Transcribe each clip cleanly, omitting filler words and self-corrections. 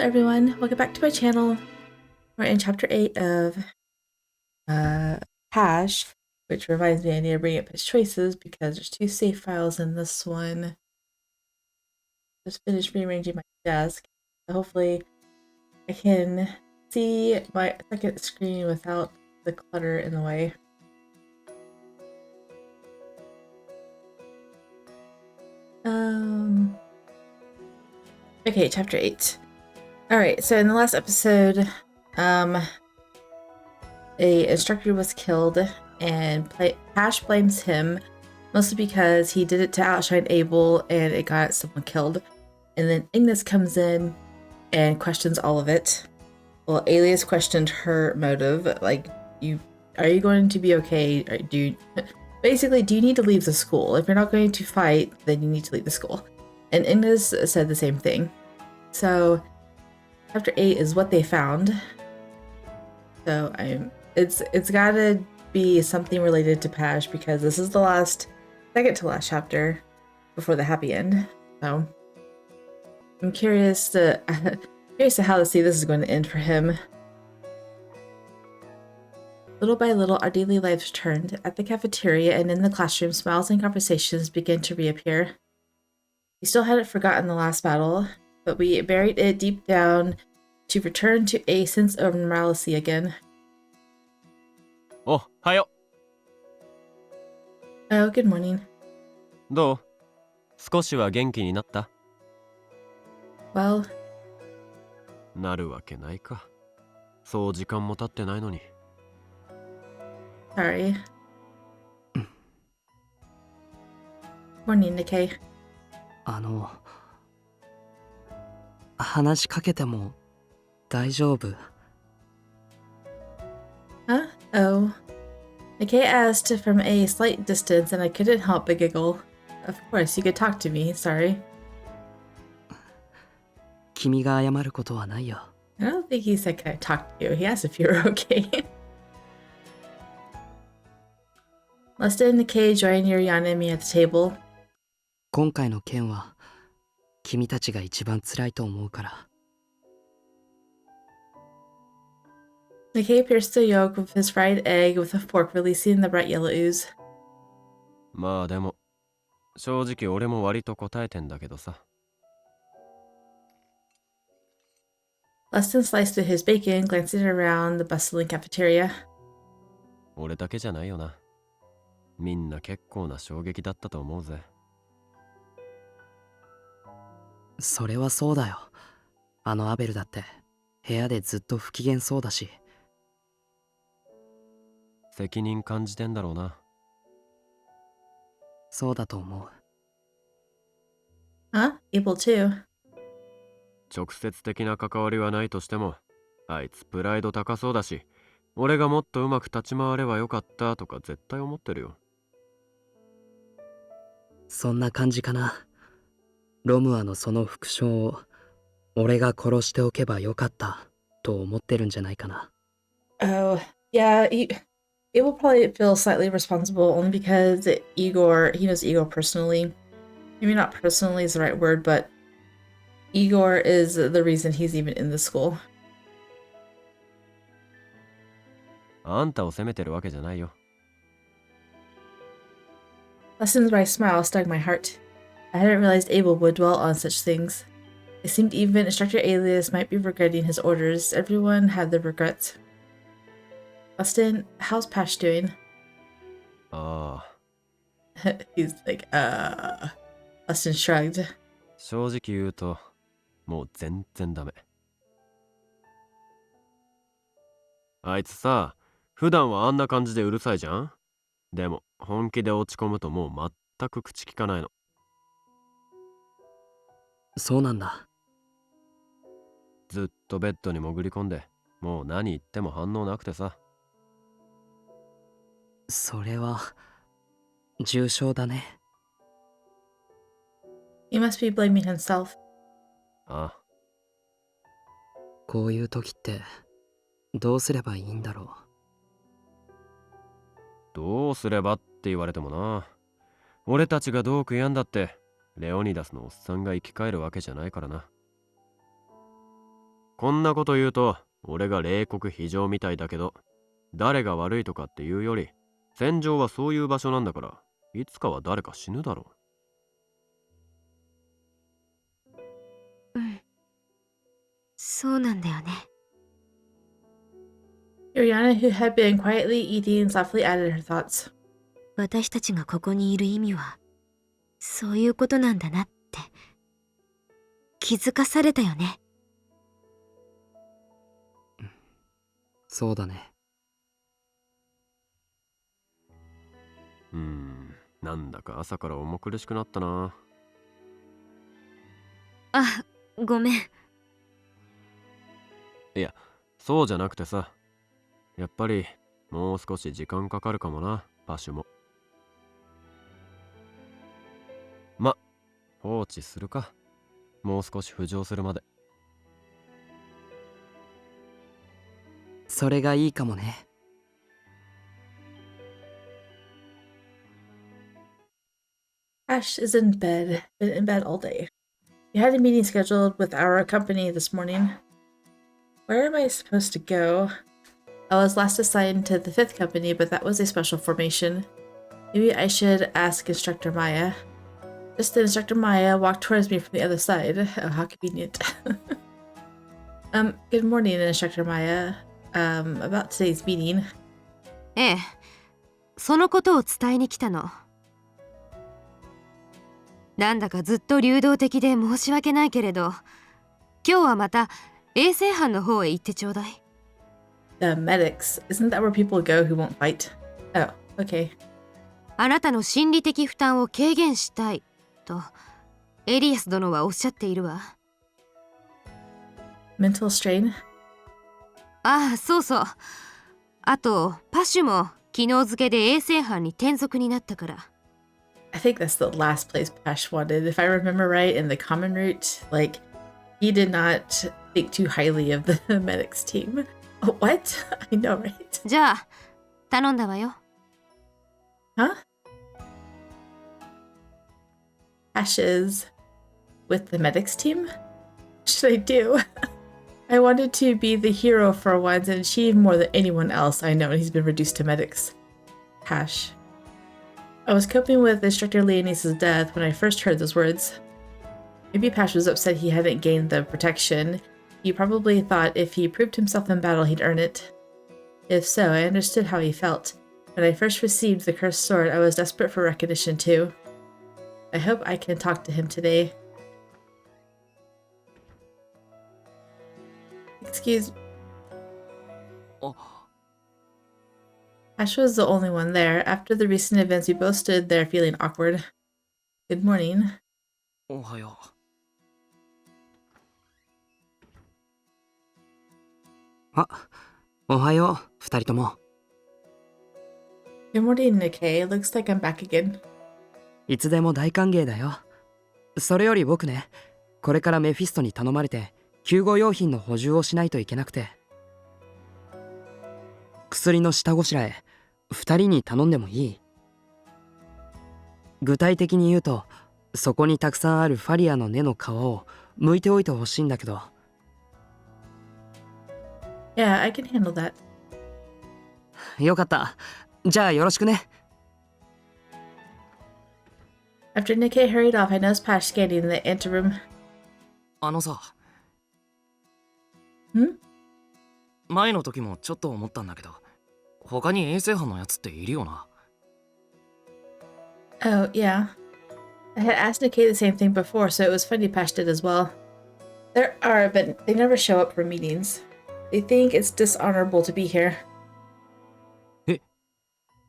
everyone, welcome back to my channel. We're in chapter 8 of Pash, which reminds me I need to bring up his choices because there's 2 save files in this one. Just finished rearranging my desk, so hopefully I can see my second screen without the clutter in the way. Okay, chapter 8. Alright, so in the last episode, a instructor was killed, and Pash blames him, mostly because he did it to outshine Abel and it got someone killed. And then Ignis comes in and questions all of it. Well, Alias questioned her motive, like, are you going to be okay? Or basically, do you need to leave the school? If you're not going to fight, then you need to leave the school. And Ignis said the same thing. So, chapter 8 is what they found. So it's gotta be something related to Pash because this is the second to last chapter before the happy end. So I'm curious to how to see this is going to end for him. Little by little, our daily lives turned. At the cafeteria and in the classroom, smiles and conversations began to reappear. We still hadn't forgotten the last battle, but we buried it deep down to return to a sense of normalcy again. Oh, hayo. Oh, good morning. どう？少しは元気になった？ Well, なるわけないか。そう時間も経ってないのに。sorry. Morning, Nikkei. 話しかけても大丈夫？ Huh? Oh. Nikkei asked from a slight distance, and I couldn't help but giggle. Of course, you could talk to me, sorry. 君が謝ることはないよ。 I don't think he said, can I talk to you? He asked if you were okay. Lesta and Nikkei joined Yuriana and me at the table. 今回の件は君たちが一番辛いと思うから。 Nikkei pierced the yolk with his fried egg with a fork, releasing the bright yellow ooze. まあでも、正直俺も割と答えてんだけどさ。Leston sliced through his bacon, glancing around the bustling cafeteria. 俺だけじゃないよな。みんな結構な衝撃だったと思うぜ。それはそうだよ。あのアベルだって部屋でずっと不機嫌そうだし。責任感じてんだろうな。そうだと思う。Huh? Able too. 直接的な関わりはないとしても、あいつプライド高そうだし、俺がもっとうまく立ち回ればよかったとか絶対思ってるよ。そんな感じかな。ロムアのその副将を俺が殺しておけばよかったと思ってるんじゃないかな。 Oh, yeah, it will probably feel slightly responsible only because he knows Igor personally. Maybe not personally is the right word, but Igor is the reason he's even in the school. あんたを責めてるわけじゃないよ。Leston's bright smile stung my heart. I hadn't realized Abel would dwell on such things. It seemed even Instructor Alias might be regretting his orders. Everyone had their regrets. Leston, how's Pash doing? ああ。He's like, Leston shrugged. 正直言うと、もう全然ダメ。あいつさ、普段はあんな感じでうるさいじゃん？でも本気で落ち込むともう全く口聞かないの。そうなんだ。ずっとベッドに潜り込んで、もう何言っても反応なくてさ。それは重症だね。 He must be blaming himself. ああ。こういう時ってどうすればいいんだろう。どうすればって言われてもな。俺たちがどう悔やんだってレオニダスのおっさんが生き返るわけじゃないからな。こんなこと言うと俺が冷酷非情みたいだけど、誰が悪いとかっていうより、戦場はそういう場所なんだから、いつかは誰か死ぬだろうん。そうなんだよね。Ariana, who had been quietly eating, softly added her thoughts. 私たちがここにいる意味は、そういうことなんだなって、気づかされたよね。そうだね。なんだか朝から重苦しくなったな。あ、ごめん。いや、そうじゃなくてさ、やっぱりもう少し時間かかるかもな、パシュも。ま、放置するか。もう少し浮上するまで。それがいいかもね。Ash is in bed, been in bed all day. We had a meeting scheduled with our company this morning. Where am I supposed to go? I was last assigned to the 5th company, but that was a special formation. Maybe I should ask Instructor Maya. Just then, Instructor Maya walked towards me from the other side. Oh, how convenient. Good morning, Instructor Maya. About today's meeting. ええ、そのことを伝えに来たの。なんだかずっと流動的で申し訳ないけれど、今日はまた衛生班の方へ行ってちょうだい。The medics. Isn't that where people go who won't fight? Oh, okay. あなたの心理的負担を軽減したいとエリアス殿はおっしゃっているわ。Mental strain? ああ、そうそう。あとパッシュも昨日付で衛生班に転属になったから。I think that's the last place Pash wanted. If I remember right, in the common route, like, he did not think too highly of the medics team. Oh, what? I know, right? じゃあ、頼んだわよ。Huh? Pash is with the medics team? What should I do? I wanted to be the hero for once and achieve more than anyone else I know, and he's been reduced to medics. Pash. I was coping with Instructor Leonis's death when I first heard those words. Maybe Pash was upset he hadn't gained the protection. He probably thought if he proved himself in battle, he'd earn it. If so, I understood how he felt. When I first received the cursed sword, I was desperate for recognition too. I hope I can talk to him today. Excuse me. Ash was the only one there. After the recent events, we both stood there feeling awkward. Good morning. おはよう。あ、おはよう、二人とも。Good morning, Nikkei. Looks like I'm back again. いつでも大歓迎だよ。それより僕ね、これからメフィストに頼まれて救護用品の補充をしないといけなくて。薬の下ごしらえ、二人に頼んでもいい？具体的に言うと、そこにたくさんあるファリアの根の皮を剥いておいてほしいんだけど。Yeah, I can handle that. よかった。じゃあよろしくね。After Nikkei hurried off, I noticed Pash scanning the anteroom. あのさ。ん？前の時もちょっと思ったんだけど、他に衛生班のやつっているよな。Oh, yeah. I had asked Nikkei the same thing before, so it was funny Pash did as well. There are, but they never show up for meetings. They think it's dishonorable to be here.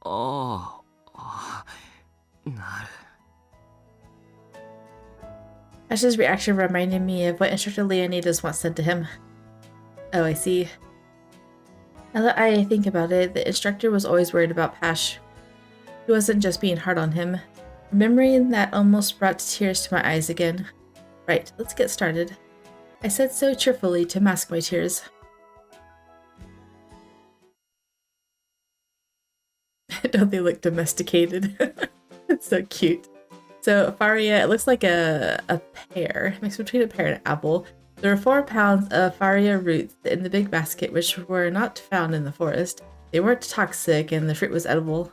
ああ、なる。Ash's reaction reminded me of what Instructor Leonidas once said to him. Oh, I see. Now that I think about it, the instructor was always worried about Pash. He wasn't just being hard on him. Remembering that almost brought tears to my eyes again. Right, let's get started. I said so cheerfully to mask my tears. Don't they look domesticated? It's so cute. So Faria, it looks like a pear, mixed between a pear and an apple. There were 4 pounds of Faria roots in the big basket, which were not found in the forest. They weren't toxic, and the fruit was edible.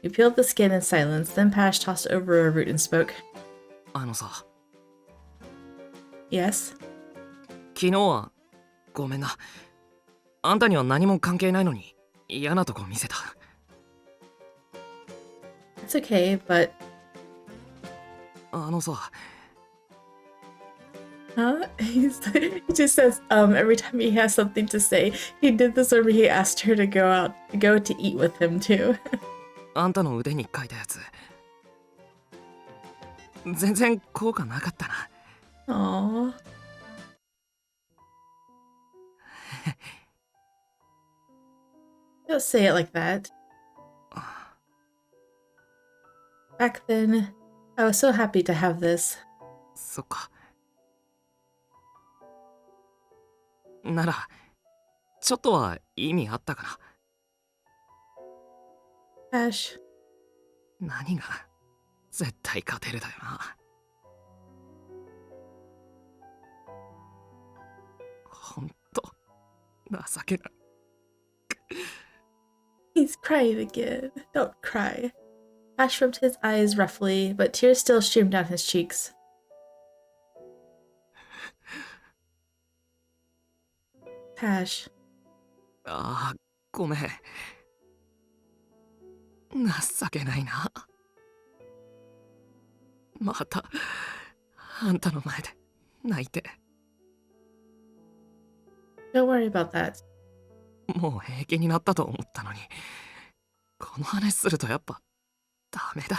We peeled the skin in silence. Then Pash tossed over a root and spoke. あのさ、 Yes? 昨日はごめんな。あんたには何も関係ないのに嫌なとこ見せた。 It's okay, but あのさ、 huh? He just says every time he has something to say. He did this whenever he asked her to go to eat with him too. あんたの腕に書いたやつ、全然効果なかったな。 Aww. Don't say it like that. Back then, I was so happy to have this. そっか。なら、ちょっとは意味あったかな。 Ash, 何が絶対勝てるだよな。ほんと情けない。 he's crying again. Don't cry. Ash rubbed his eyes roughly, but tears still streamed down his cheeks. Pash, ああ、ごめん。情けないな。またあんたの前で泣いて。 don't worry about that. もう平気になったと思ったのに、この話するとやっぱダメだ。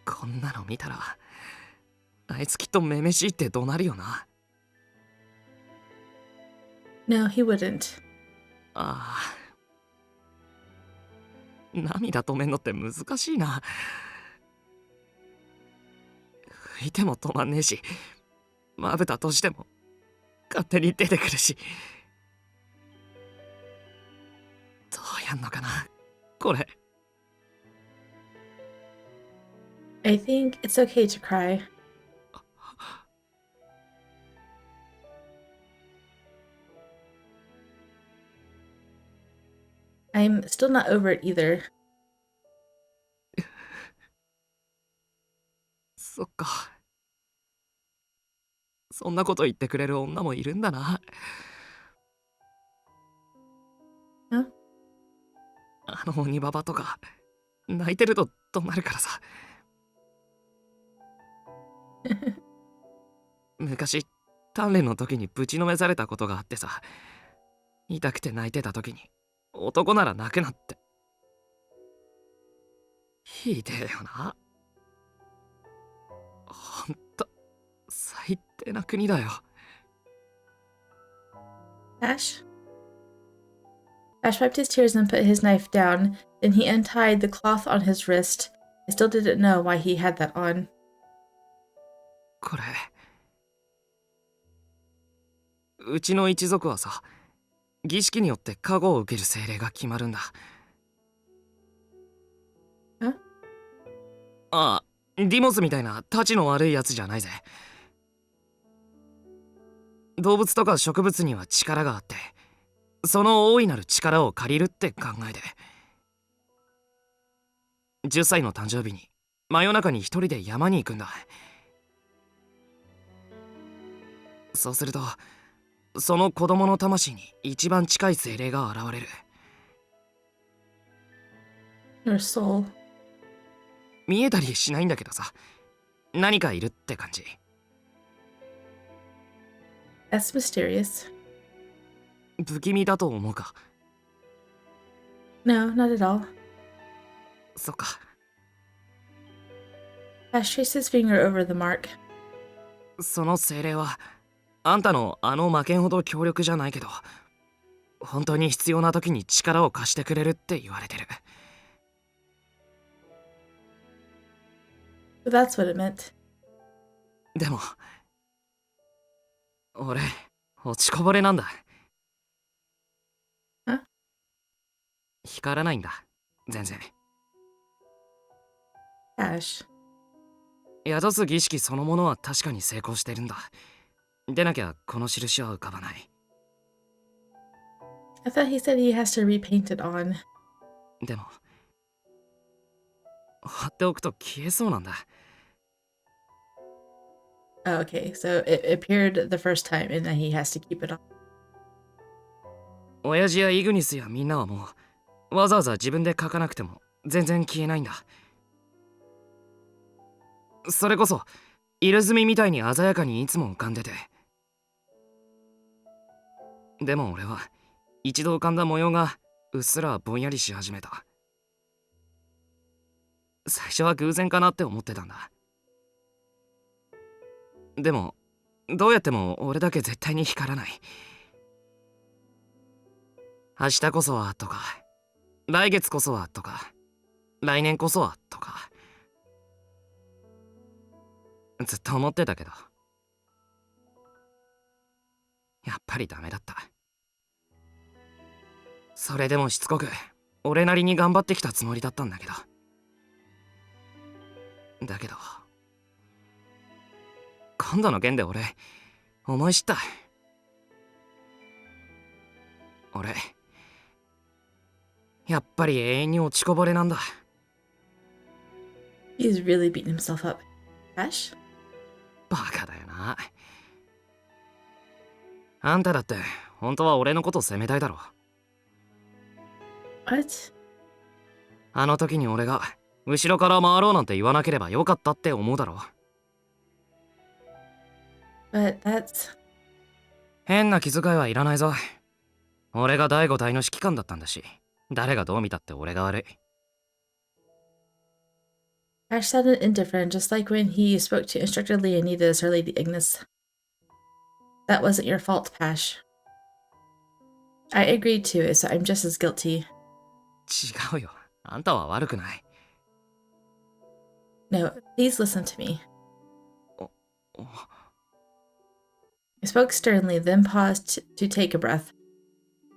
こんなの見たらあいつきっとめめしいって怒鳴るよな。 No, he wouldn't. ああ、涙止めんのって難しいな。拭いても止まんねえし、まぶた閉じても勝手に出てくるし。どうやんのかなこれ。 I think it's okay to cry. I'm still not over it either. そっか。そんなこと言ってくれる女もいるんだな。 Huh? あの鬼ババとか泣いてると怒鳴るからさ。昔鍛錬の時にぶちのめされたことがあってさ、痛くて泣いてた時に男なら泣くなって。ひでえよな。ほんと最低な国だよ。 Ash? Ash wiped his tears and put his knife down. Then he untied the cloth on his wrist. I still didn't know why he had that on. これうちの一族はさ、儀式によって加護を受ける精霊が決まるんだ。え？ああ、ディモスみたいなタチの悪いやつじゃないぜ。動物とか植物には力があって、その大いなる力を借りるって考えで。10歳の誕生日に真夜中に一人で山に行くんだ。そうするとその子供の魂に一番近い精霊が現れる。 Your soul. 見えたりしないんだけどさ、何かいるって感じ。 That's mysterious. 不気味だと思うか。 No, not at all. そっか。 Ash traced his finger over the mark. その精霊はあんたのあの魔剣ほど強力じゃないけど、本当に必要な時に力を貸してくれるって言われてる。 So that's what it meant. でも俺落ちこぼれなんだ。光らないんだ。全然。Pash. 宿す儀式そのものは確かに成功してるんだ。でなきゃこの印は浮かばない。I thought he said he has to repaint it on. でも、貼っておくと消えそうなんだ。Oh, okay, so it appeared the first time and then he has to keep it on. 親父やイグニスやみんなはもう、わざわざ自分で書かなくても全然消えないんだ。それこそ、入れ墨みたいに鮮やかにいつも浮かんでて。でも俺は、一度浮かんだ模様がうっすらぼんやりし始めた。最初は偶然かなって思ってたんだ。でも、どうやっても俺だけ絶対に光らない。明日こそはとか、来月こそはとか、来年こそはとか、ずっと思ってたけど、やっぱりダメだった。それでもしつこく俺なりに頑張ってきたつもりだったんだけど、今度の件で俺思い知った。俺やっぱり永遠に落ちこぼれなんだ。 He's really beating himself up. Pash? バカだよな。あんただって本当は俺のこと責めたいだろ。 What? あの時に俺が後ろから回ろうなんて言わなければよかったって思うだろ。 But that's... 変な気遣いはいらないぞ。俺が第五隊の指揮官だったんだし、誰がどう見たって俺が悪い。 Pash sounded indifferent, just like when he spoke to Instructor Leonidas or Lady Ignis. That wasn't your fault, Pash. I agreed to it, so I'm just as guilty. 違うよ。あんたは悪くない。 No, please listen to me. お I spoke sternly, then paused to take a breath.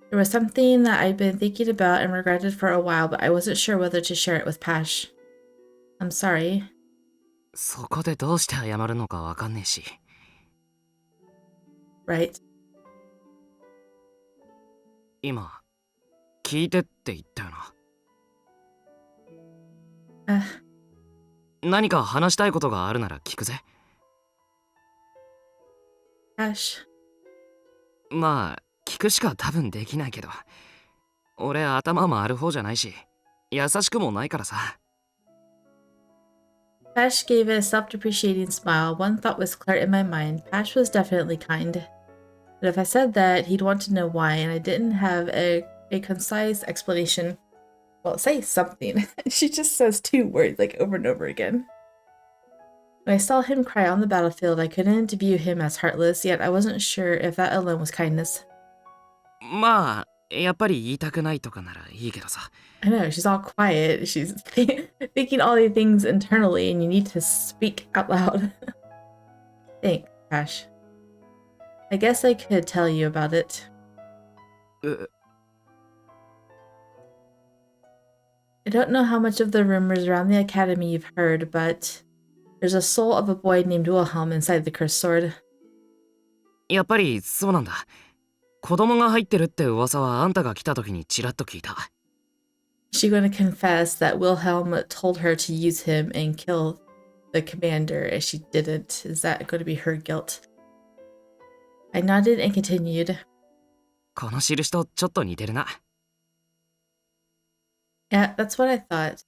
There was something that I'd been thinking about and regretted for a while, but I wasn't sure whether to share it with Pash. I'm sorry. そこでどうして謝るのかわかんねえし。 Right. 今聞いてって言ったよな。何か話したいことがあるなら聞くぜ。 Pash. まあ聞くしか多分できないけど、俺頭回る方じゃないし、優しくもないからさ。 Pash gave a self-depreciating smile. One thought was clear in my mind. Pash was definitely kind. But if I said that, he'd want to know why, and I didn't have a concise explanation. Well, say something. She just says two words, like, over and over again. When I saw him cry on the battlefield, I couldn't view him as heartless, yet I wasn't sure if that alone was kindness. まあやっぱり言いたくないとかならいいけどさ。 I know, she's all quiet. She's thinking all these things internally, and you need to speak out loud. Thanks, Pash. I guess I could tell you about it. I don't know how much of the rumors around the academy you've heard, but there's a soul of a boy named Wilhelm inside the cursed sword. やっぱりそうなんだ。子供が入ってるって噂はあんたが来た時にちらっと聞いた。 Is she going to confess that Wilhelm told her to use him and kill the commander as she didn't? Is that going to be her guilt? I nodded and continued. この印とちょっと似てるな。 Yeah, that's what I thought.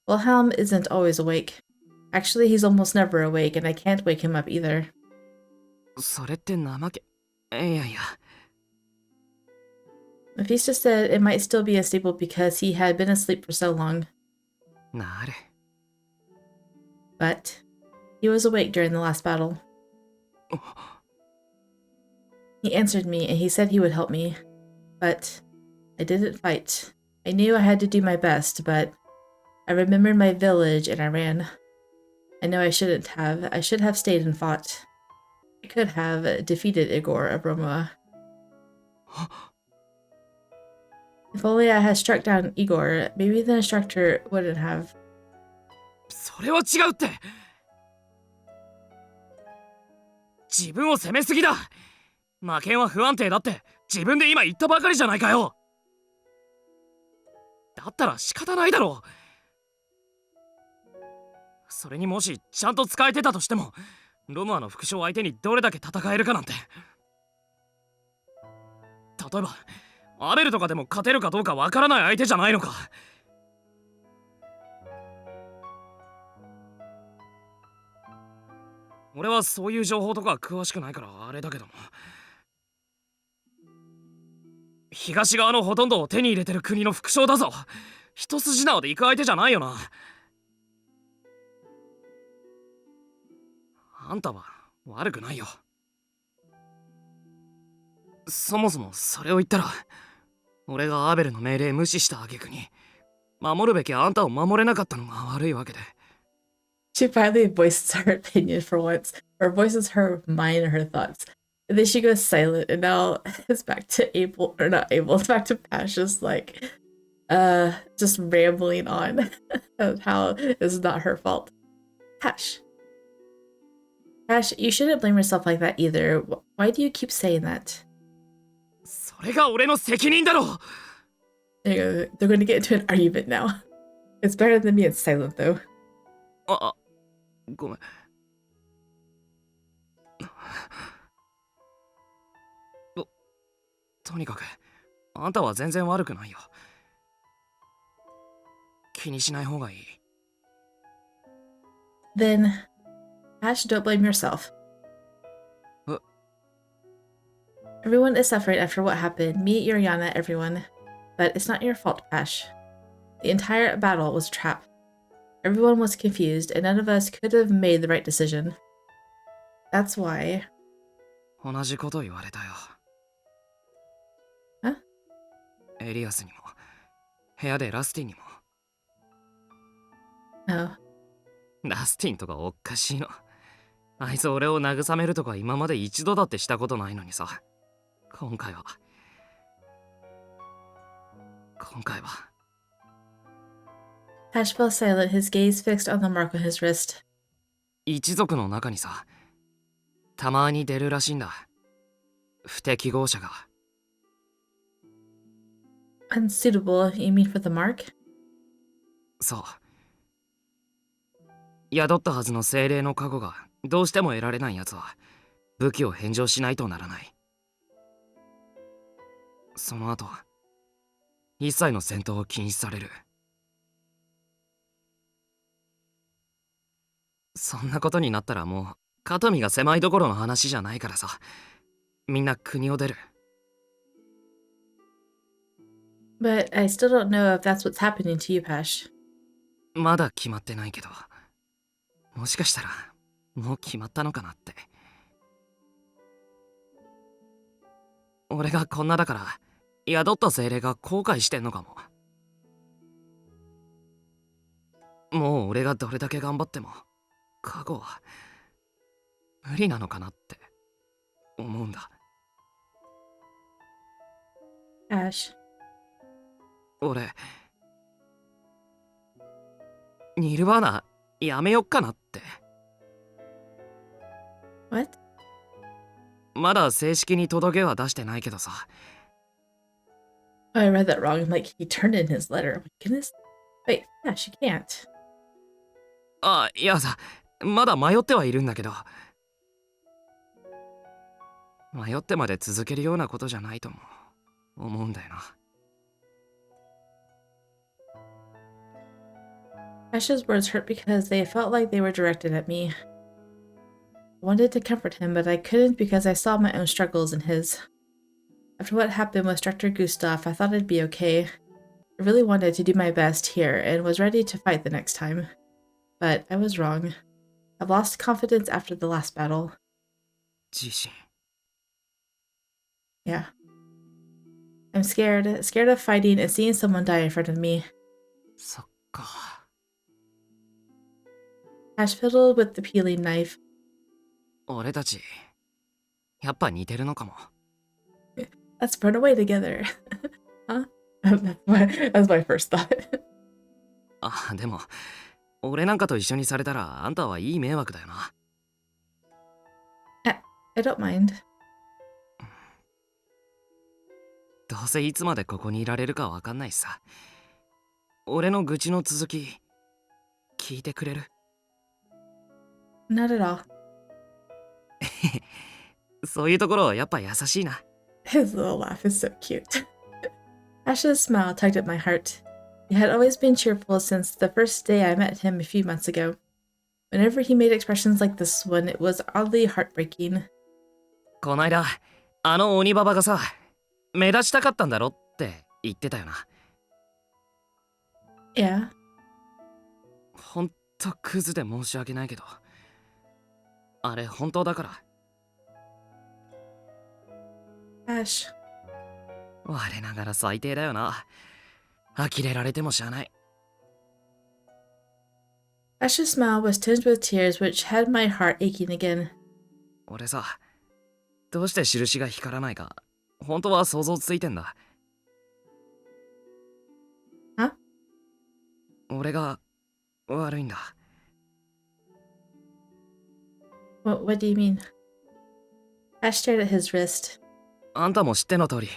Wilhelm isn't always awake. Actually, he's almost never awake, and I can't wake him up either. それって怠け。いやいや。 Mephisto said it might still be unstable because he had been asleep for so long. なる。 But he was awake during the last battle. He answered me, and he said he would help me. But I didn't fight. I knew I had to do my best, but I remembered my village and I ran. I know I shouldn't have. I should have stayed and fought. I could have defeated Igor of Romoa. If only I had struck down Igor, maybe the instructor wouldn't have. それは違うって。自分を責めすぎだ。魔剣は不安定だって自分で今言ったばかりじゃないかよ。だったら仕方ないだろう。それにもしちゃんと使えてたとしても、ロムアの副将相手にどれだけ戦えるかなんて。例えばアベルとかでも勝てるかどうかわからない相手じゃないのか。俺はそういう情報とか詳しくないからあれだけども、東側のほとんどを手に入れてる国の副将だぞ。一筋縄で行く相手じゃないよな。あんたは悪くないよ。そもそもそれを言ったら、俺がアベルの命令無視した挙句に守るべきあんたを守れなかったのが悪いわけで。She finally voices her opinion for once, or voices her mind and her thoughts. And then she goes silent, and now it's back to Abel, or not Abel, it's back to Pash, just like, just rambling on of how it's not her fault. Pash. Pash, you shouldn't blame yourself like that either. Why do you keep saying that? それが俺の責任だろ。 There you go. They're going to get into an argument now. It's better than being silent, though. ごめん。とにかくあんたは全然悪くないよ。気にしない方がいい。 Then, Pash, don't blame yourself. Everyone is suffering after what happened. Me, Yuriana, everyone. But it's not your fault, Pash. The entire battle was a trap. Everyone was confused, and none of us could have made the right decision. That's why... 同じこと言われたよ。 Huh? エリアスにも部屋でラスティンにも。 Oh. ラスティンとかおかしいの。あいつ俺を慰めるとか今まで一度だってしたことないのにさ。今回は。Pash fell silent, his gaze fixed on the mark on his wrist. 一族の中にさ、たまに出るらしいんだ。不適合者が。 Unsuitable, you mean for the mark? そう。宿ったはずの精霊の加護がどうしても得られないやつは武器を返上しないとならない。その後一切の戦闘を禁止される。そんなことになったらもう肩身が狭いどころの話じゃないからさ。みんな国を出る。 But I still don't know if that's what's happening to you, Pash. まだ決まってないけど、もしかしたらもう決まったのかなって。俺がこんなだから宿った精霊が後悔してんのかも。もう俺がどれだけ頑張っても加護は無理なのかなって思うんだ。 Pash. 俺ニルバーナやめよっかなって。 What? まだ正式に届けは出してないけどさ。 Oh, I read that wrong. I'm like, he turned in his letter. Oh my goodness. Wait, Pash, you can't. あ、いやさ、まだ迷ってはいるんだけど、迷ってまで続けるようなことじゃないとも思うんだよな。 Pash's words hurt because they felt like they were directed at me. I wanted to comfort him, but I couldn't because I saw my own struggles in his. After what happened with Instructor Gustav, I thought I'd be okay. I really wanted to do my best here and was ready to fight the next time. But I was wrong. I've lost confidence after the last battle. 自信。 Yeah. I'm scared of fighting and seeing someone die in front of me. そっか。 Pash fiddled with the peeling knife. 俺たちやっぱ似てるのかも。 Let's run away together. Huh? That's my first thought. あ、でも、俺なんかと一緒にされたらあんたはいい迷惑だよな。I don't mind. どうせいつまでここにいられるかわかんないしさ。俺の愚痴の続き、聞いてくれる？ Not at all. そういうところやっぱ優しいな。His little laugh is so cute. Ash's smile tugged at my heart. He had always been cheerful since the first day I met him a few months ago. Whenever he made expressions like this one, it was oddly heartbreaking. こないだ、あの鬼ババがさ、目立ちたかったんだろって言ってたよな。Yeah. ほんとクズで申し訳ないけど、あれ本当だから。Ash. 我ながら最低だよな。呆れられてもしゃあない。Ash's smile was tinged with tears, which had my heart aching again. 俺さ、どうして印が光らないか、本当は想像ついてんだ。は？俺が悪いんだ。What do you mean? Ash stared at his wrist. あんたも知っての通り、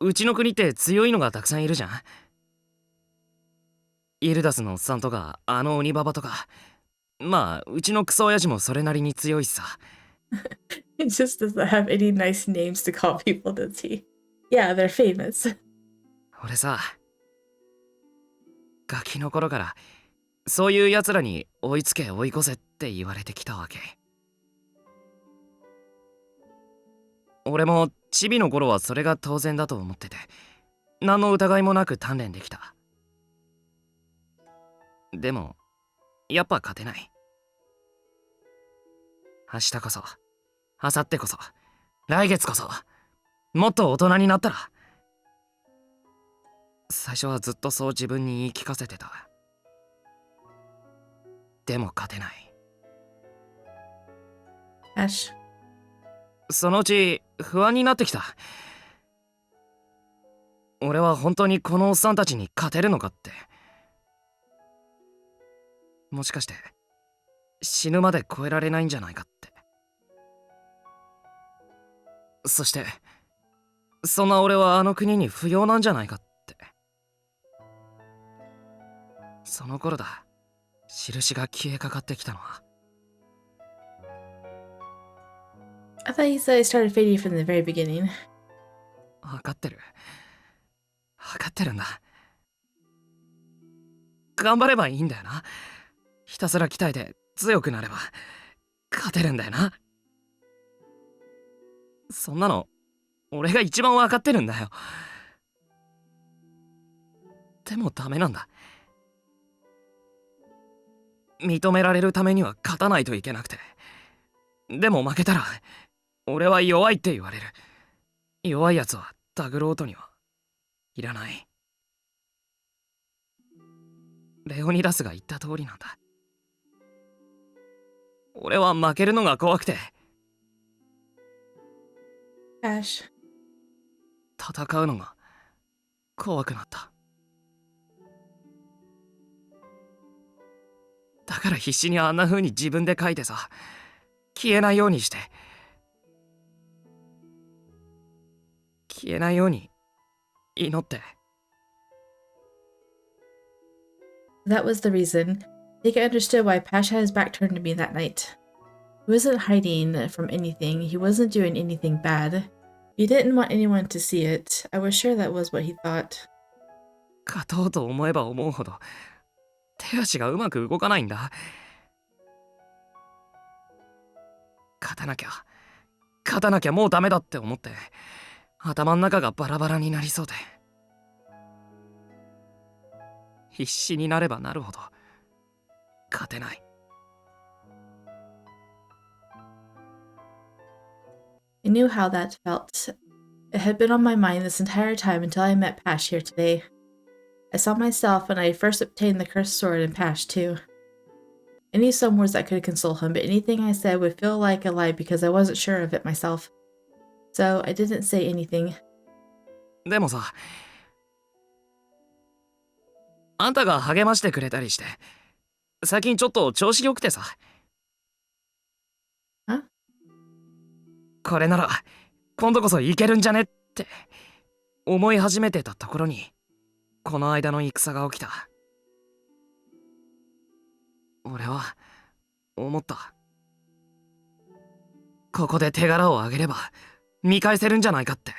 うちの国って強いのがたくさんいるじゃん。イルダスのおっさんとか、あの鬼ババとか。まあ、うちのクソ親父もそれなりに強いしさ。He just doesn't have any nice names to call people, does he? Yeah, they're famous. 俺さ、ガキの頃からそういう奴らに追いつけ追い越せって言われてきたわけ。俺もチビの頃はそれが当然だと思ってて、何の疑いもなく鍛錬できた。でもやっぱ勝てない。明日こそ、明後日こそ、来月こそ、もっと大人になったら。最初はずっとそう自分に言い聞かせてた。でも勝てない。Ash. そのうち不安になってきた。俺は本当にこのおっさんたちに勝てるのかって。もしかして死ぬまで超えられないんじゃないかって。そしてそんな俺はあの国に不要なんじゃないかって。その頃だ、印が消えかかってきたのは。I thought he said it started fading from the very beginning. 分かってる。分かってるんだ。頑張ればいいんだよな。ひたすら鍛えて強くなれば勝てるんだよな。そんなの俺が一番分かってるんだよ。でもダメなんだ。認められるためには勝たないといけなくて。でも負けたら俺は弱いって言われる。弱いやつはダグロートにはいらない。レオニダスが言った通りなんだ。俺は負けるのが怖くて。Ash. 戦うのが怖くなった。だから必死にあんな風に自分で書いてさ、消えないようにして、消えないように祈って。 That was the reason. I think I understood why Pash had his back turned to me that night. He wasn't hiding from anything. He wasn't doing anything bad. He didn't want anyone to see it. I was sure that was what he thought. 勝とうと思えば思うほど手足がうまく動かないんだ。勝たなきゃもうダメだって思って頭の中がバラバラになりそうで、必死になればなるほど勝てない。 I knew how that felt. It had been on my mind this entire time until I met Pash here today. I saw myself when I first obtained the cursed sword in Pash too. I knew some words that could console him, but anything I said would feel like a lie because I wasn't sure of it myself. So I didn't say anything. でもさ、あんたが励ましてくれたりして、最近ちょっと調子良くてさ。これなら今度こそいけるんじゃねって思い始めてたところに、この間の戦が起きた。俺は思った。ここで手柄をあげれば見返せるんじゃないかって。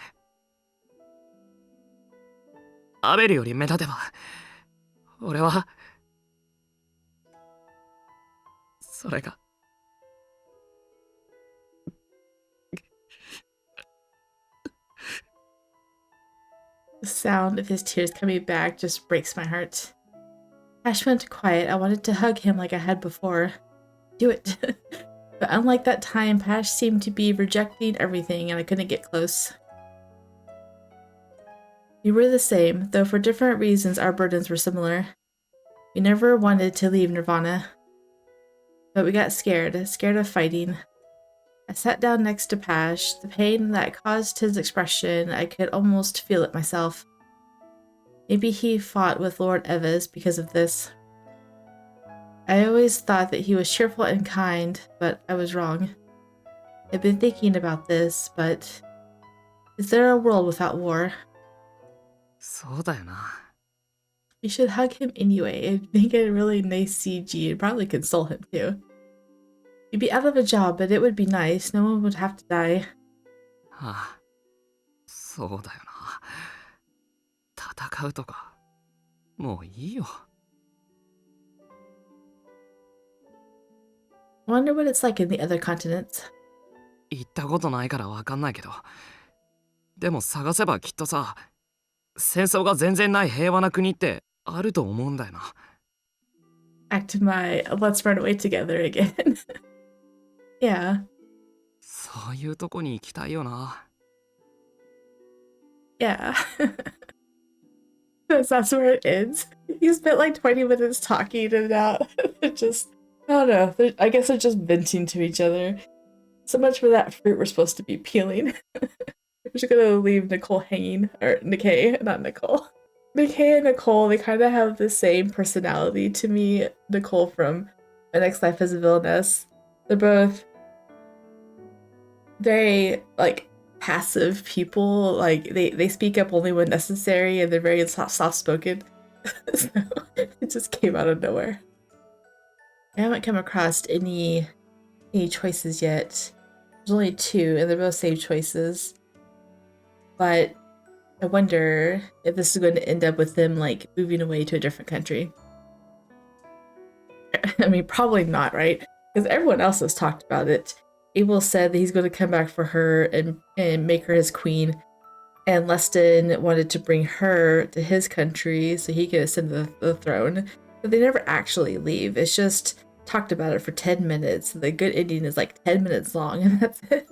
アベルより目立てば俺はそれがThe sound of his tears coming back just breaks my heart. Ash went quiet. I wanted to hug him like I had before. Do it. But unlike that time, Pash seemed to be rejecting everything and I couldn't get close. We were the same, though for different reasons our burdens were similar. We never wanted to leave Nirvana. But we got scared of fighting. I sat down next to Pash. The pain that caused his expression, I could almost feel it myself. Maybe he fought with Lord Eves because of this. I always thought that he was cheerful and kind, but I was wrong. I've been thinking about this, but is there a world without war? そうだよな。 You should hug him anyway. It'd make a really nice CG and probably console him too. You'd be out of a job, but it would be nice. No one would have to die. はあ、そうだよな。戦うとかもういいよ。 I wonder what it's like in the other continents. 行ったことないからわかんないけど、でも探せばきっとさ、戦争が全然ない平和な国ってあると思うんだよな。 Back to my let's run away together again. Yeah. そういうとこに行きたいよな。 Yeah. That's where it ends. You spent like 20 minutes talking and now it just, I don't know. I guess they're just venting to each other. So much for that fruit we're supposed to be peeling. We're just gonna leave Nicole hanging. Or Nikkei, not Nicole. Nikkei and Nicole, they kind of have the same personality to me. Nicole from My Next Life as a Villainess. They're both very, like, passive people. Like, they speak up only when necessary and they're very soft-spoken. So, it just came out of nowhere. I haven't come across any choices yet. There's only 2, and they're both save choices. But I wonder if this is going to end up with them, like, moving away to a different country. I mean, probably not, right? Because everyone else has talked about it. Abel said that he's going to come back for her and make her his queen. And Leston wanted to bring her to his country so he could ascend the throne. But they never actually leave. It's just talked about it for 10 minutes. The good ending is like 10 minutes long and that's it.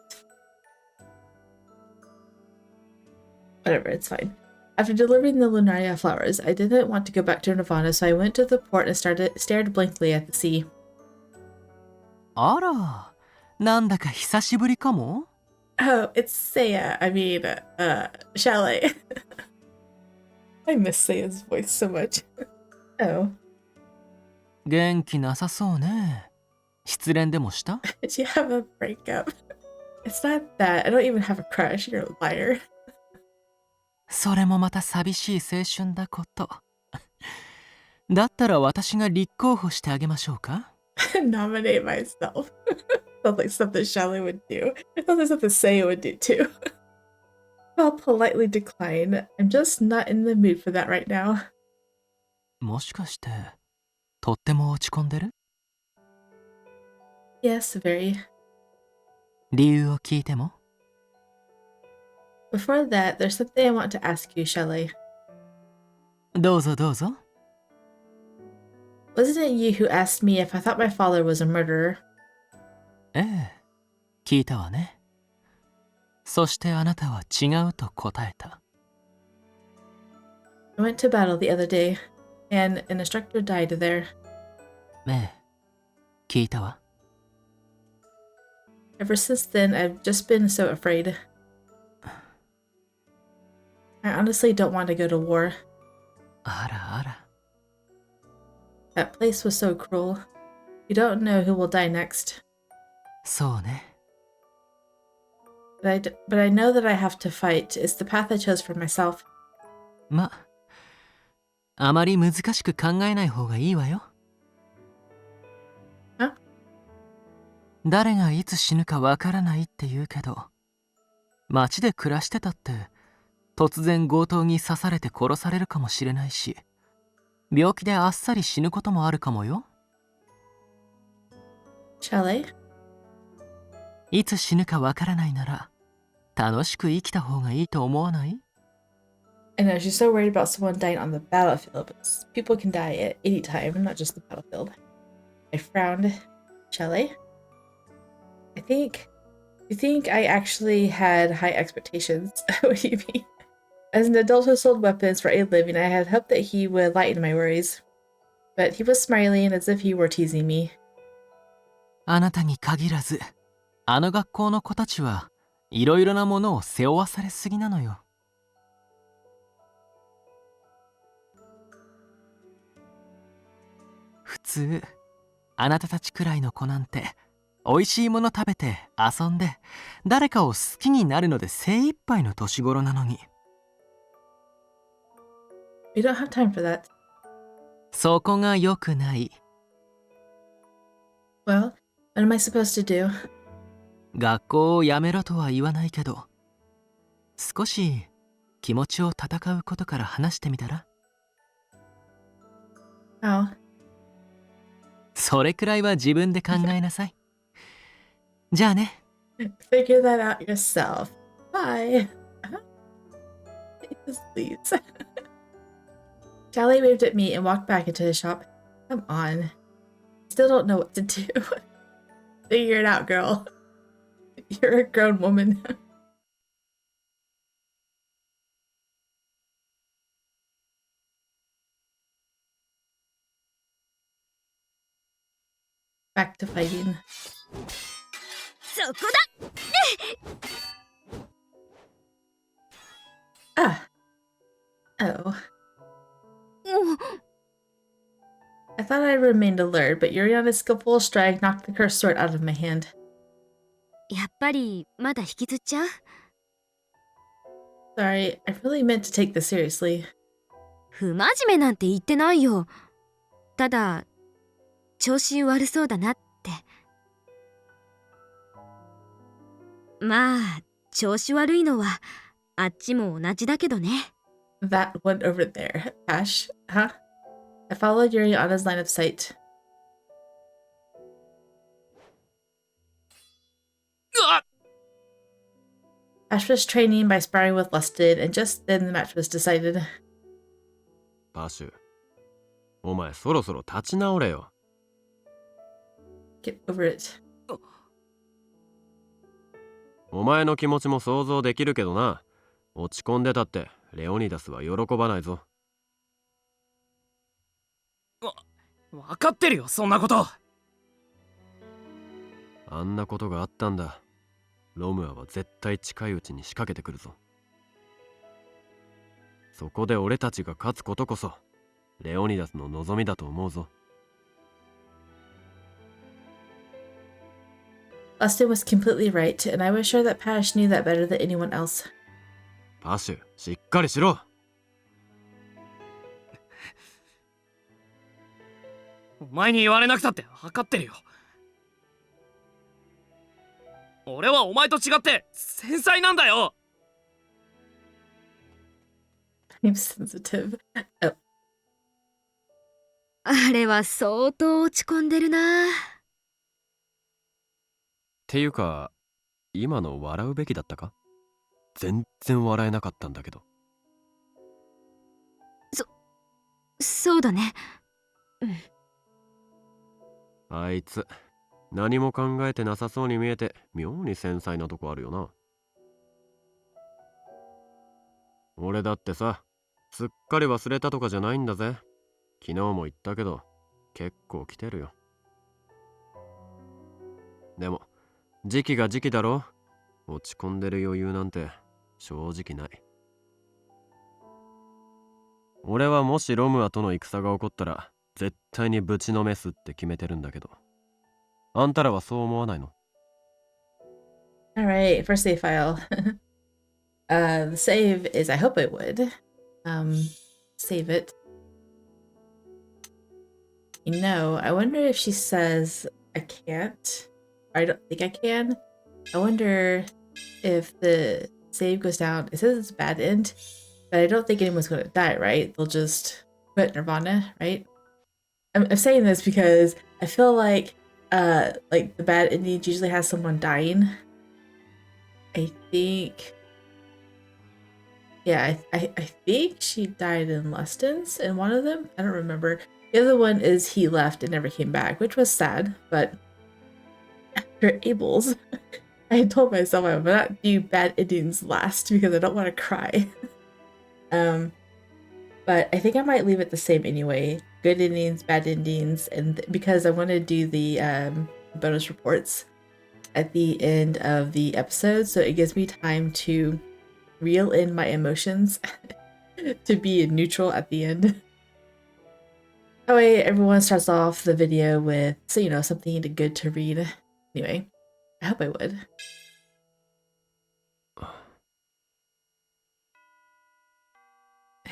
Whatever, it's fine. After delivering the Lunaria flowers, I didn't want to go back to Nirvana, so I went to the port and stared blankly at the sea. あら、なんだか久しぶりかも。 Oh, it's Seiya. I mean, Chalet. I miss Seiya's voice so much. Oh. 元気なさそうね。失恋でもした？ Did you have a breakup? It's not that. I don't even have a crush. You're a liar. それもまた寂しい青春だこと。だったら私が立候補してあげましょうか？ Nominate myself. Sounds like something Chalet would do. It sounds like something Seiya would do too. I'll politely decline. I'm just not in the mood for that right now. もしかしてとっても落ち込んでる？ Yes, very. 理由を聞いても？ Before that, there's something I want to ask you, Chalet. どうぞどうぞ。 Wasn't it you who asked me if I thought my father was a murderer? ええ、聞いたわね。そしてあなたは違うと答えた。 I went to battle the other day, and an instructor died there. ええ、聞いたわ。 Ever since then, I've just been so afraid. I honestly don't want to go to war. あらあら。That place was so cruel. You don't know who will die next. そうね。But I know that I have to fight. It's the path I chose for myself. ま、あまり難しく考えない方がいいわよ。Huh? 誰がいつ死ぬかわからないって言うけど、街で暮らしてたって突然強盗に刺されて殺されるかもしれないし、病気であっさり死ぬこともあるかもよ。Shelley? いつ死ぬかわからないなら楽しく生きた方がいいと思わない？ I know, she's so worried about someone dying on the battlefield, but people can die at any time, not just the battlefield. I frowned. Shelley? You think I actually had high expectations? What do you mean? As an adult who sold weapons for a living, I had hoped that he would lighten my worries. But he was smiling as if he were teasing me. あなたに限らず、あの学校の子たちはいろいろなものを背負わされすぎなのよ。普通、あなたたちくらいの子なんて美味しいもの食べて遊んで誰かを好きになるので精一杯の年頃なのに。We don't have time for that. そこが良くない。Well, what am I supposed to do? 学校をやめろとは言わないけど、少し気持ちを戦うことから話してみたら？ How? それくらいは自分で考えなさい。じゃあね。Figure that out yourself. Bye. Just leaves. Charlie waved at me and walked back into his shop. Come on. Still don't know what to do. Figure it out, girl. You're a grown woman. Back to fighting. そこ Ah. Oh. だ I thought I remained alert, but Yuriana's skillful strike knocked the cursed sword out of my hand. やっぱりまだ引きずっちゃう？ Sorry, I really meant to take this seriously. 不真面目なんて言ってないよ。ただ調子悪そうだなって。まあ調子悪いのはあっちも同じだけどね。 That one over there. Pash, huh? I followed Yuriana's line of sight. うわっ Pash was training by sparring with Lusted, and just then the match was decided. パシュ、お前そろそろ立ち直れよ。Get over it. お前の気持ちも想像できるけどな。落ち込んでたってレオニダスは喜ばないぞ。分かってるよ、そんなこと。あんなことがあったんだ。ロムアは絶対近いうちに仕掛けてくるぞ。そこで俺たちが勝つことこそレオニダスの望みだと思うぞ。Lusted was completely right, and I was sure that Pash knew that better than anyone else. パシュ、しっかりしろ。お前に言われなくたって分かってるよ。俺はお前と違って繊細なんだよ。I'm sensitive. Oh. あれは相当落ち込んでるな。っていうか、今の笑うべきだったか？全然笑えなかったんだけど。そうだね。あいつ何も考えてなさそうに見えて妙に繊細なとこあるよな。俺だってさ、すっかり忘れたとかじゃないんだぜ。昨日も言ったけど結構来てるよ。でも時期が時期だろ。落ち込んでる余裕なんて正直ない。俺はもしロムアとの戦が起こったら絶対にぶちのめすって決めてるんだけど。あんたらはそう思わないの？ Alright, first save file. The save is I hope I would. Save it. You know, I wonder if she says I can't. Or I don't think I can. I wonder if the save goes down. It says it's a bad end, but I don't think anyone's gonna die, right? They'll just quit Nirvana, right? I'm saying this because I feel like the bad ending usually has someone dying. I think, yeah, I think she died in Lessons in one of them. I don't remember. The other one is he left and never came back, which was sad, but after Abel's, I had told myself I would not do bad endings last because I don't want to cry. But I think I might leave it the same anyway. Good endings, bad endings, and because I want to do the bonus reports at the end of the episode, so it gives me time to reel in my emotions to be neutral at the end. That way everyone starts off the video with, so you know, something good to read. Anyway, I hope I would.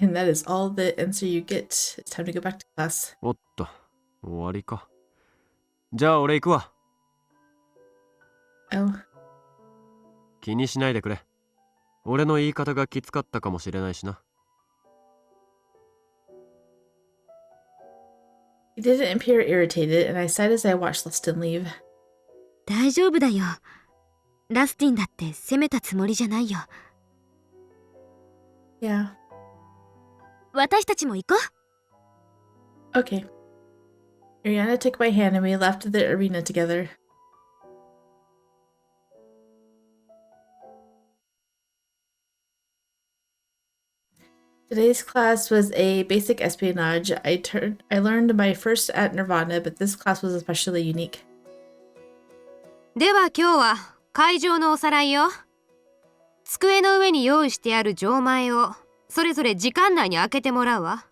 And that is all the answer you get. It's time to go back to class. おっと、終わりか。じゃあ俺行くわ。Oh, 気にしないでくれ。俺の言い方がきつかったかもしれないしな。he didn't appear irritated, and I sighed as I watched Leston leave. 大丈夫だよ。ラスティンだって責めたつもりじゃないよ。Yeah. 私たちも行こう。 Okay. Ariana took my hand and we left the arena together. Today's class was a basic espionage. I learned my first at Nirvana, but this class was especially unique. では今日は会場のおさらいよ。机の上に用意してある錠前をそれぞれ時間内に開けてもらうわ。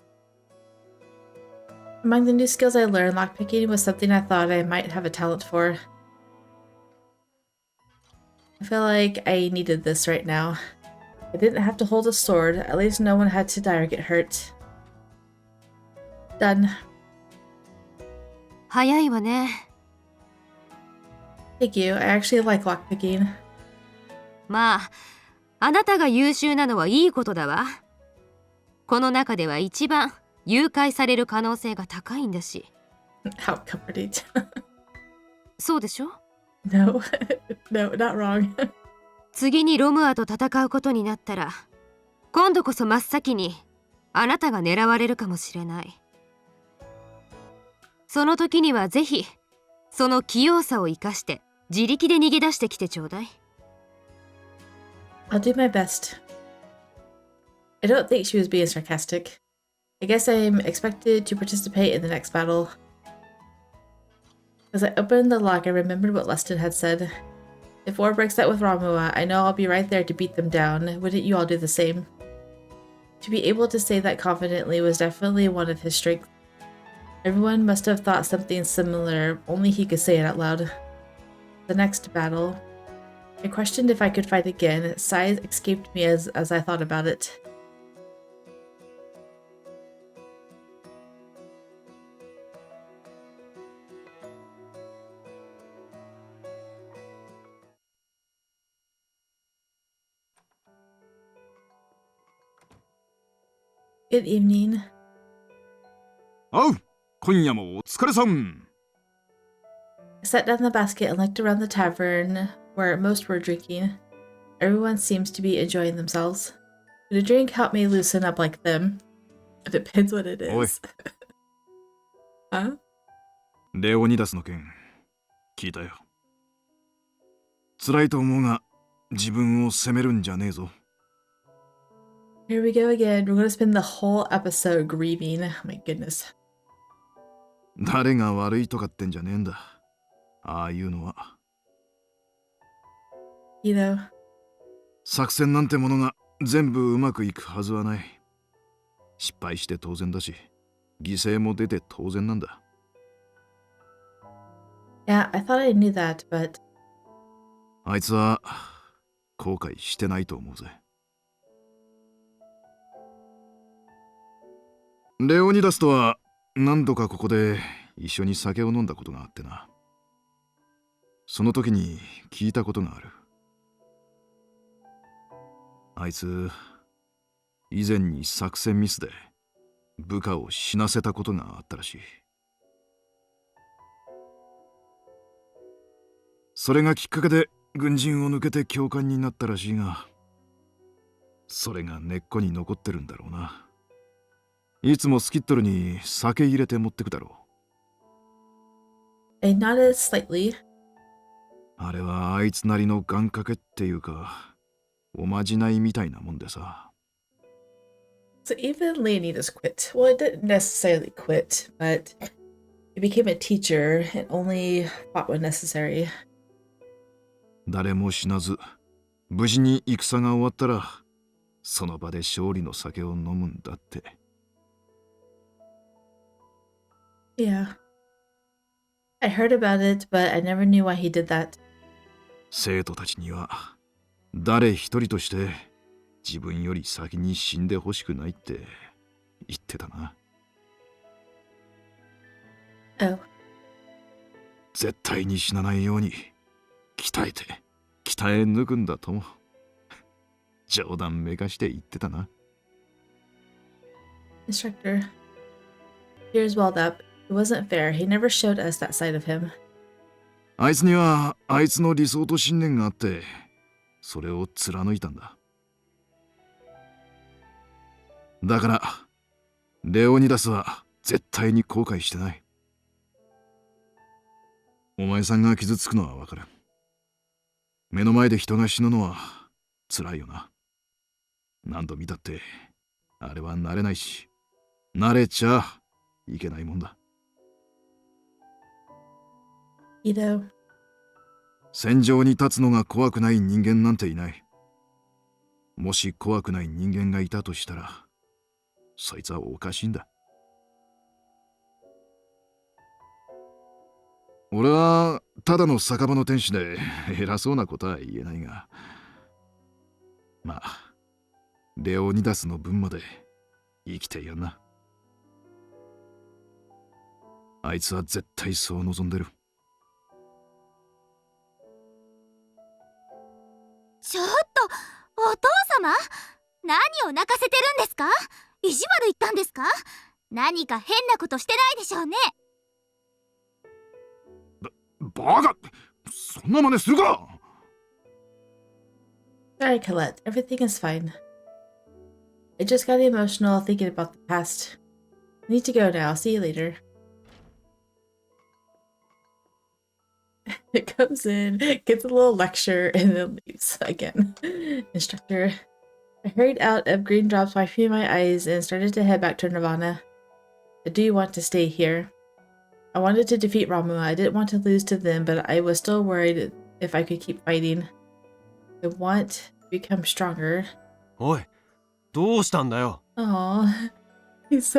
Among the new skills I learned, lockpicking was something I thought I might have a talent for. I feel like I needed this right now. I didn't have to hold a sword. At least no one had to die or get hurt. Done. 早いわね。Thank you. I actually like lockpicking. まあ、あなたが優秀なのはいいことだわ。この中では一番誘拐される可能性が高いんだし。How comforting. そうでしょ？ No. No, not wrong. 次にロムアと戦うことになったら、今度こそ真っ先にあなたが狙われるかもしれない。その時にはぜひ、その器用さを生かして自力で逃げ出してきてちょうだい。I'll do my best. I don't think she was being sarcastic. I guess I'm expected to participate in the next battle. As I opened the lock, I remembered what Leston had said. If war breaks out with Ramua, I know I'll be right there to beat them down. Wouldn't you all do the same? To be able to say that confidently was definitely one of his strengths. Everyone must have thought something similar, only he could say it out loud. The next battle. I questioned if I could fight again. Sighs escaped me as I thought about it. Good evening. おう、今夜もお疲れさん。I set down the basket and looked around the tavern where most were drinking. Everyone seems to be enjoying themselves. Could a drink help me loosen up like them? It depends what it is. Huh? レオニダスの件、聞いたよ。辛いと思うが、自分を責めるんじゃねえぞ。Here we go again. We're gonna spend the whole episode grieving. Oh my goodness. 誰が悪いとかってんじゃねえんだ。ああいうのは。You know. 作戦なんてものが全部うまくいくはずはない。失敗して当然だし、犠牲も出て当然なんだ。Yeah, I thought I knew that, but あいつは後悔してないと思うぜ。レオニダスとは何度かここで一緒に酒を飲んだことがあってな。その時に聞いたことがある。あいつ以前に作戦ミスで部下を死なせたことがあったらしい。それがきっかけで軍人を抜けて教官になったらしいが、それが根っこに残ってるんだろうな。いつもスキットルに酒入れて持ってくだろ I nodded slightly. う。あれはあいつなりの願掛けっていうか、おまじないみたいなもんでさ。So even Leonidas quit. Well, it didn't necessarily quit, but he became a teacher and only fought when necessary. 誰も死なず、無事に戦が終わったら、その場で勝利の酒を飲むんだって。Yeah. I heard about it, but I never knew why he did that. 生徒たちには誰一人として自分より先に死んでほしくないって言ってたな。Oh. 絶対に死なないように鍛えて鍛え抜くんだとも冗談めかして言ってたな。 Instructor. Tears welled up. It wasn't fair. He never showed us that side of him. あいつにはあいつの理想と信念があってそれを貫いたんだ。だからレオニダスは絶対に後悔してない。お前さんが傷つくのはわかる。目の前で人が死ぬのは辛いよな。何度見たってあれは慣れないし、慣れちゃいけないもんだ。Ito. 戦場に立つのが怖くない人間なんていない。もし怖くない人間がいたとしたら、そいつはおかしいんだ。俺はただの酒場の天使で偉そうなことは言えないが、まあレオニダスの分まで生きてやんな。あいつは絶対そう望んでる。ちょっとお父様、何を泣かせてるんですか？意地悪言ったんですか？何か変なことしてないでしょうね。バカ、そんな真似するか。 Sorry, Colette. Everything is fine. I just got emotional thinking about the past. I need to go now. See you later. It comes in, gets a little lecture, and then leaves again. Instructor. I hurried out of green drops wiping my eyes and started to head back to Nirvana. I do want to stay here. I wanted to defeat Ramua. I didn't want to lose to them, but I was still worried if I could keep fighting. I want to become stronger. おい、どうしたんだよ。 Aw. He's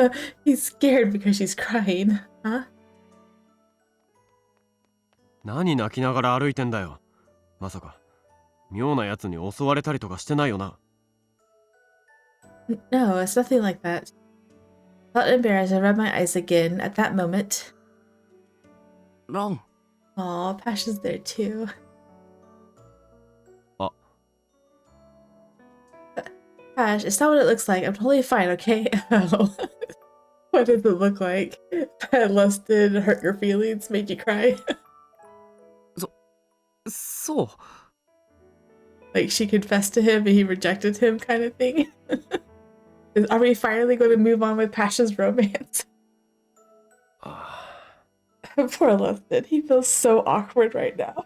scared because she's crying. Huh? 何泣きながら歩いてんだよ。まさか妙なやつに襲われたりとかしてないよな。 No, it's nothing like that. Felt embarrassed. I rubbed my eyes again. At that moment, ラン、 aw, Pash is there too. Pash, it's not what it looks like. I'm totally fine, okay? Oh. What does it look like? That lusted, hurt your feelings, made you cry? そう。 Like she confessed to him and he rejected him kind of thing? Are we finally going to move on with Pash's romance? Poor Lusted. He feels so awkward right now.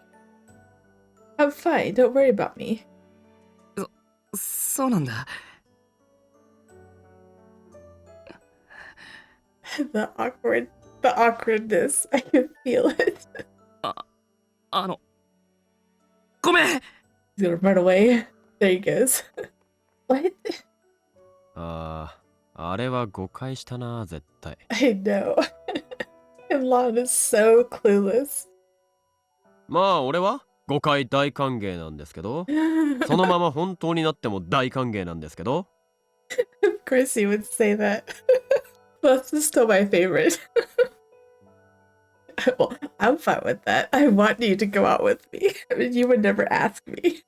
I'm fine. Don't worry about me. そうなんだ。The awkwardness. I can feel it. ごめん。 He's gonna run away. There he goes. What? ああ、あれは誤解したな、絶対。I know. And Lan is so clueless. まあ俺は誤解大歓迎なんですけど、そのまま本当になっても大歓迎なんですけど。Of course he would say that. Waltz is still my favorite. Well, I'm fine with that. I want you to go out with me. I mean, you would never ask me.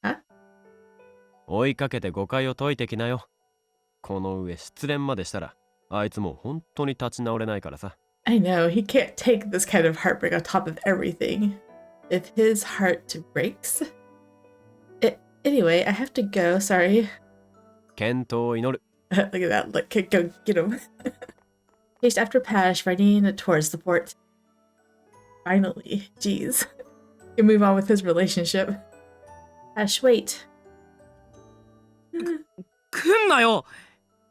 Huh? 追いかけて誤解を解いてきなよ。この上失恋までしたら、あいつもう本当に立ち直れないからさ。I know, he can't take this kind of heartbreak on top of everything. If his heart breaks... Anyway, I have to go, sorry. 健闘を祈る。Look at that, look, go get him. Chased after Pash, running towards the port. Finally, jeez. Can move on with his relationship. Pash, wait. 来んなよ。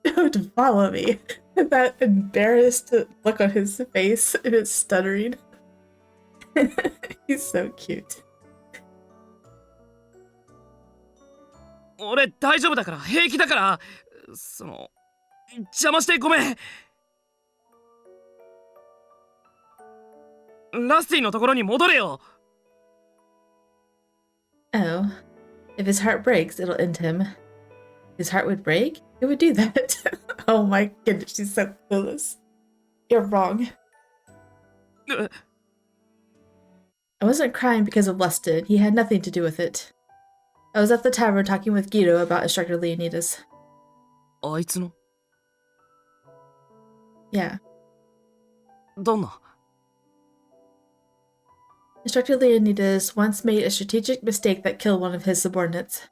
Don't follow me. That embarrassed look on his face and his stuttering. He's so cute. 俺大丈夫だから、平気だから。邪魔してごめん。ラスティのところに戻れよ。Oh, if his heart breaks, it'll end him. His heart would break? Who would do that? Oh my goodness, she's so clueless. You're wrong. I wasn't crying because of Lusted. He had nothing to do with it. I was at the tavern talking with Guido about Instructor Leonidas. あいつの Yeah. どんな Instructor Leonidas once made a strategic mistake that killed one of his subordinates.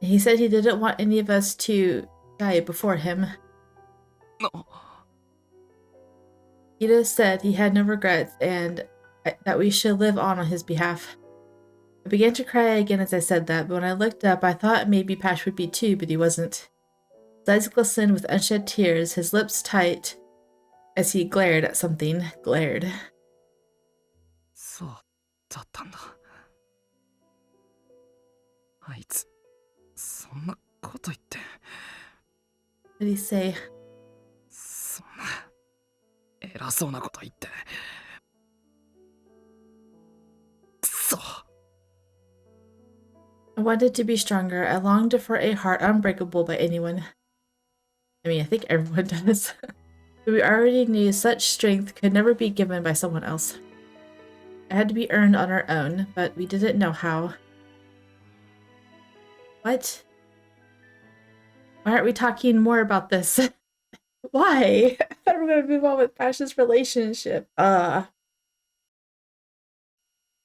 He said he didn't want any of us to die before him. Guido said he had no regrets and that we should live on his behalf. I began to cry again as I said that, but when I looked up, I thought maybe Pash would be too, but he wasn't. His eyes glistened with unshed tears, his lips tight, as he glared at something. Glared. そうだったんだ。あいつ、そんなこと言って。What did he say? そんな、偉そうなこと言って。くそ。I wanted to be stronger. I longed for a heart unbreakable by anyone. I mean, I think everyone does. But we already knew such strength could never be given by someone else. It had to be earned on our own, but we didn't know how. What? Why aren't we talking more about this? Why? I thought we were gonna move on with Pash's relationship.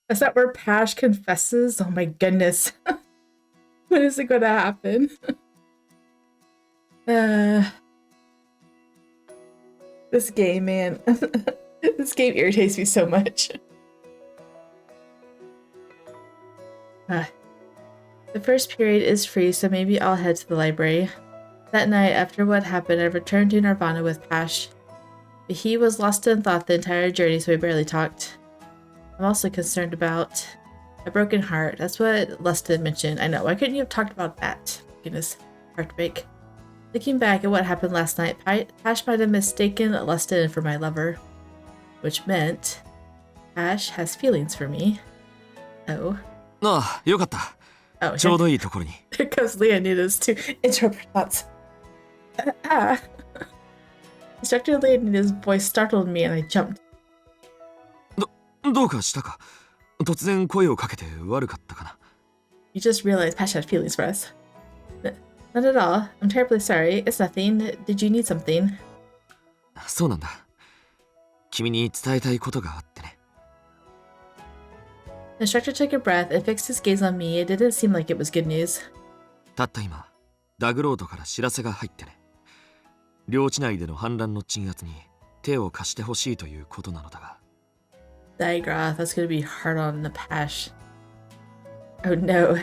Is that where Pash confesses? Oh my goodness. When is it gonna happen? This game, man. This game irritates me so much. The first period is free, so maybe I'll head to the library. That night, after what happened, I returned to Nirvana with Pash. But he was lost in thought the entire journey, so we barely talked. I'm also concerned about a broken heart. That's what Lusted mentioned. I know. Why couldn't you have talked about that? Goodness. Heartbreak. Looking back at what happened last night, Pash might have mistaken Lusted for my lover. Which meant Pash has feelings for me. Oh. ああ、よかった。Oh, ちょうどいいところに。here comes Leonidas to interpret thoughts. Instructor Leonidas' voice startled me and I jumped. どうかしたか？突然声をかけて悪かったかな？ You just realized Pash had feelings for us. Not at all. I'm terribly sorry. It's nothing. Did you need something? そうなんだ。君に伝えたいことがあってね。The instructor took a breath and fixed his gaze on me. It didn't seem like it was good news. たった今、ダグロートから知らせが入ってね。領地内での反乱の鎮圧に手を貸してほしいということなのだが。Diagroth, that's gonna be hard on the Pash. Oh no,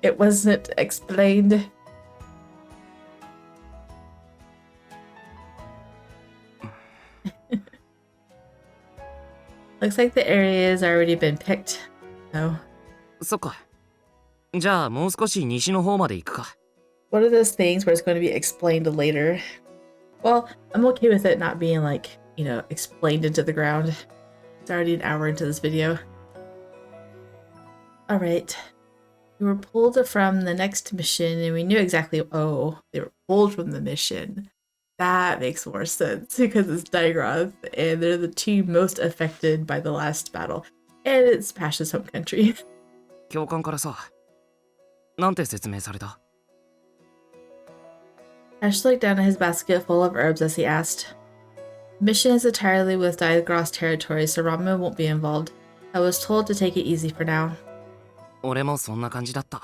it wasn't explained. Looks like the area has already been picked. No. そっか。じゃあもう少し西の方まで行くか。One of those things where it's going to be explained later. Well, I'm okay with it not being like, you know, explained into the ground. It's already an hour into this video. Alright. We were pulled from the next mission and we knew exactly, oh, they were pulled from the mission. That makes more sense because it's Digroth and they're the two most affected by the last battle. And it's Pash's home country. 教官からさ、なんて説明された？ Ash looked down at his basket full of herbs as he asked. The mission is entirely with Digroth's territory, so Ramen won't be involved. I was told to take it easy for now. 俺もそんな感じだった。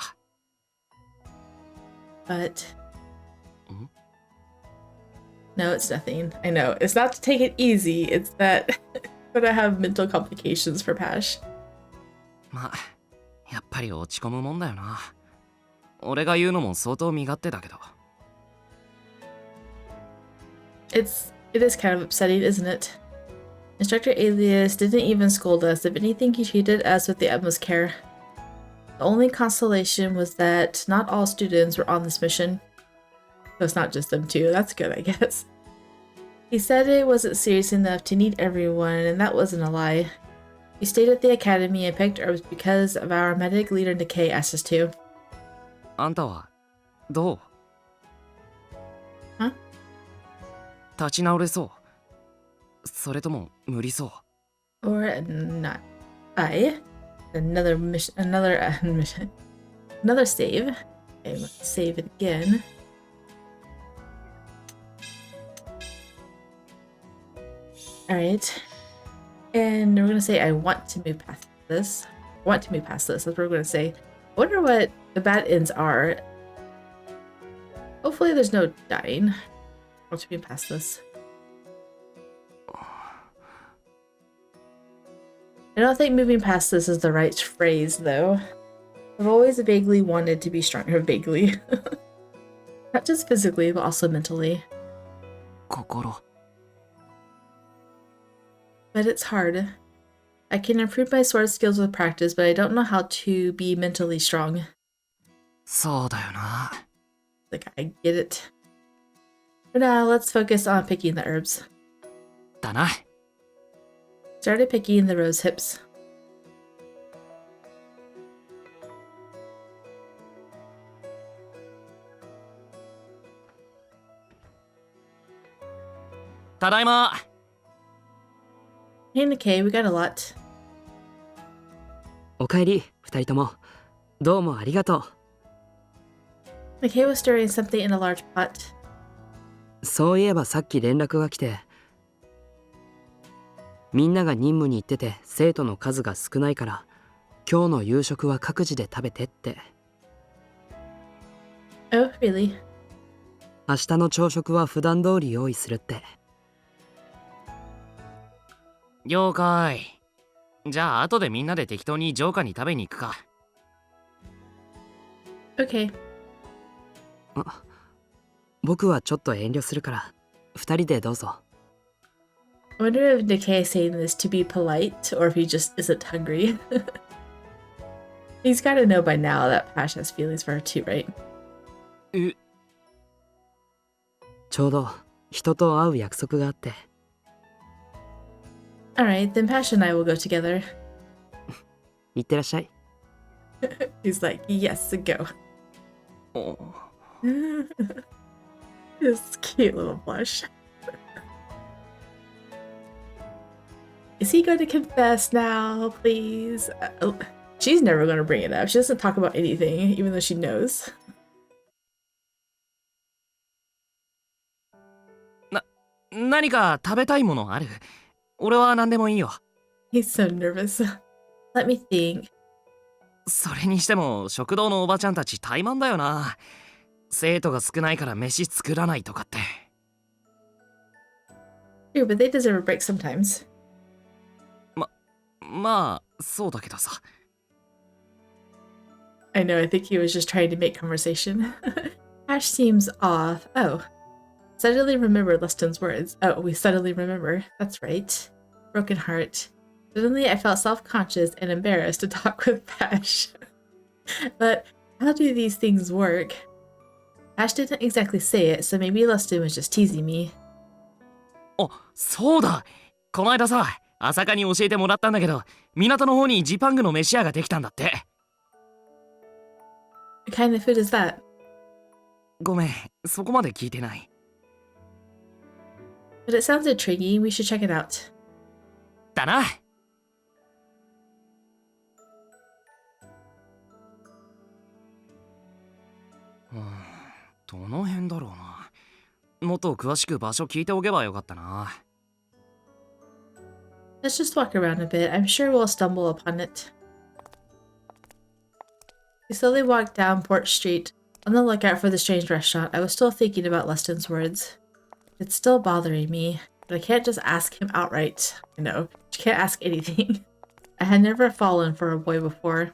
But... No, it's nothing. I know. It's not to take it easy. It's that I'm gonna have mental complications for Pash. まあ、やっぱり落ち込むもんだよな。俺が言うのも相当身勝手だけど。It is kind of upsetting, isn't it? Instructor Alias didn't even scold us. If anything, he treated us with the utmost care. The only consolation was that not all students were on this mission. So it's not just them two. That's good, I guess. He said it wasn't serious enough to need everyone, and that wasn't a lie. We stayed at the academy and picked herbs because of our medic leader Nikkei asked us to. あんたはどう？ Huh? 立ち直れそう？それとも無理そう？ Or not. Another mission, mission. Another save. Okay, let's save it again. Alright. And we're gonna say I want to move past this. That's what we're gonna say. I wonder what the bad ends are. Hopefully there's no dying. I want to move past this. I don't think moving past this is the right phrase, though. I've always vaguely wanted to be stronger, vaguely. Not just physically, but also mentally. 心。 But it's hard. I can improve my sword skills with practice, but I don't know how to be mentally strong. そうだよな。 Like, I get it. For now, let's focus on picking the herbs. だな。 Started picking the rose hips. Tadaima! Hey, Nikkei, we got a lot. おかえり、二人とも。どうもありがと Nikkei was stirring something in a large pot. う。そういえばさっき連絡が来て、みんなが任務に行ってて生徒の数が少ないから、今日の夕食は各自で食べてって。Oh, really? 明日の朝食は普段通り用意するって。了解。じゃあ後でみんなで適当に城下に食べに行くか。Okay. 僕はちょっと遠慮するから、二人でどうぞ。I wonder if Nikkei is saying this to be polite or if he just isn't hungry. He's gotta know by now that Pash has feelings for her too, right? ちょうど人と会う約束があって。Alright, then Pash and I will go together. いってらっしゃい。He's like, yes, go. お This cute little blush. Is he going to confess now, please? Oh, she's never going to bring it up. She doesn't talk about anything, even though she knows. 何か食べたいものある？俺は何でもいいよ。 He's so nervous. Let me think. それにしても食堂のおばちゃんたち怠慢だよな。生徒が少ないから飯作らないとかって。True, but they deserve a break sometimes. まあそうだけどさ。 I know, I think he was just trying to make conversation. Ash seems off. Oh. Suddenly remembered Leston's words. Oh, we suddenly remember. That's right. Broken heart. Suddenly I felt self-conscious and embarrassed to talk with Pash. But How do these things work? Ash didn't exactly say it, so maybe Lustin was just teasing me. あ、そうだ。この間さ、朝香に教えてもらったんだけど、港の方にジパングの飯屋ができたんだって。What kind of food is that? ごめん、そこまで聞いてない。But it sounds intriguing. We should check it out. だな。どの辺だろうな。もっと詳しく場所聞いておけばよかったな。Let's just walk around a bit. I'm sure we'll stumble upon it. We slowly walked down Port Street, on the lookout for the strange restaurant. I was still thinking about Lustin's words. It's still bothering me, but I can't just ask him outright. I know, you can't ask anything. I had never fallen for a boy before.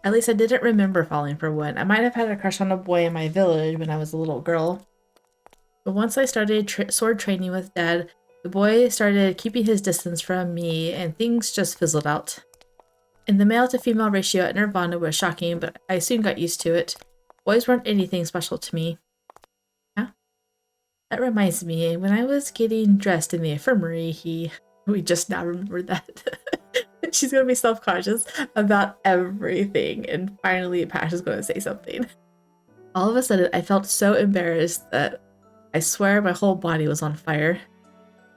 At least I didn't remember falling for one. I might have had a crush on a boy in my village when I was a little girl. But once I started sword training with Dad, the boy started keeping his distance from me and things just fizzled out. And the male to female ratio at Nirvana was shocking, but I soon got used to it. Boys weren't anything special to me. Yeah? That reminds me, when I was getting dressed in the infirmary, we just now remembered that. She's gonna be self-conscious about everything, and finally Pash is gonna say something. All of a sudden, I felt so embarrassed that I swear my whole body was on fire.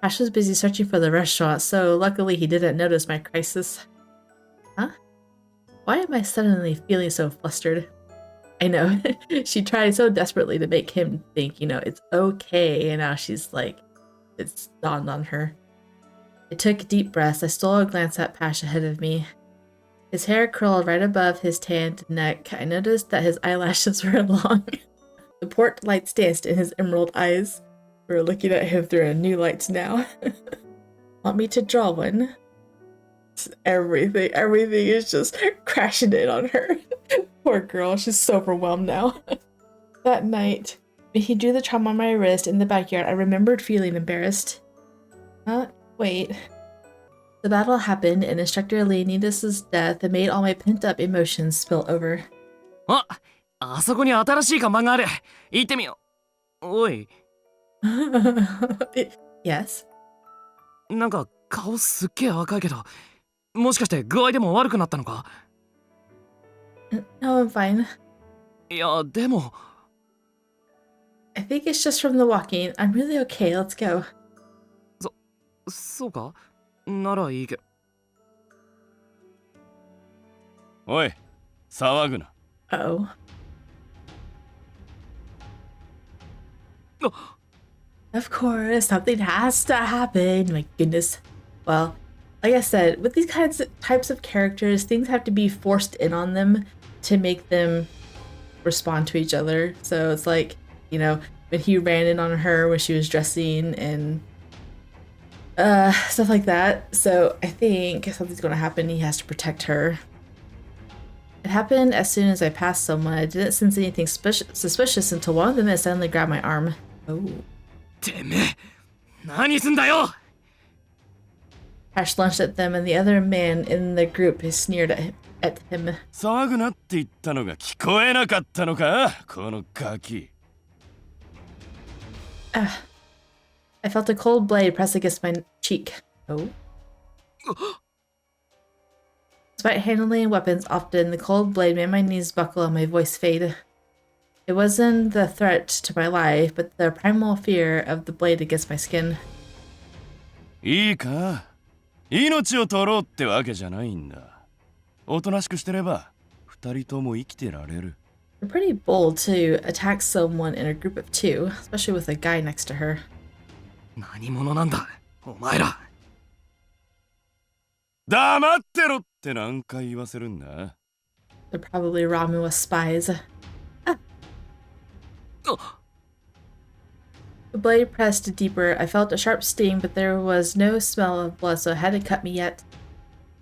Pash was busy searching for the restaurant, so luckily he didn't notice my crisis. Huh? Why am I suddenly feeling so flustered? I know, she tried so desperately to make him think, it's okay, and now she's like, it's dawned on her. I took deep breaths. I stole a glance at Pash ahead of me. His hair curled right above his tanned neck. I noticed that his eyelashes were long. The port lights danced in his emerald eyes. We were looking at him through a new light now. Want me to draw one? Everything is just crashing in on her. Poor girl, she's so overwhelmed now. That night, when he drew the charm on my wrist in the backyard, I remembered feeling embarrassed. Wait. The battle happened, and Instructor Leonidas's death made all my pent-up emotions spill over. あそこに新しい看板がある。行ってみよう。おい。Yes? なんか顔すっげえ赤いけど、もしかして具合でも悪くなったのか？ No, I'm fine. いや、でも。I think it's just from the walking. I'm really okay. Let's go. そうか？ならいいけど。おい、騒ぐな。Uh-oh. Of course, something has to happen. My goodness. Well, like I said, with these types of characters, things have to be forced in on them to make them respond to each other. So it's like, when he ran in on her when she was dressing and stuff like that. So I think something's going to happen. He has to protect her. It happened as soon as I passed someone. I didn't sense anything suspicious until one of the men suddenly grabbed my arm. Oh. てめえ、何すんだよ! Pash lunged at them, and the other man in the group sneered at him. 騒ぐなって言ったのが聞こえなかったのか、このガキ。I felt a cold blade press against my cheek. Oh. Despite handling weapons often, the cold blade made my knees buckle and my voice fade. It wasn't the threat to my life, but the primal fear of the blade against my skin. いいか、命を取ろうってわけじゃないんだ。おとなしくしてれば、二人とも生きてられる。You're pretty bold to attack someone in a group of two, especially with a guy next to her. 何者なんだ、お前ら。黙ってろって何回言わせるんだ。They're probably Ramen with spies. The blade pressed deeper. I felt a sharp sting, but there was no smell of blood, so it hadn't cut me yet.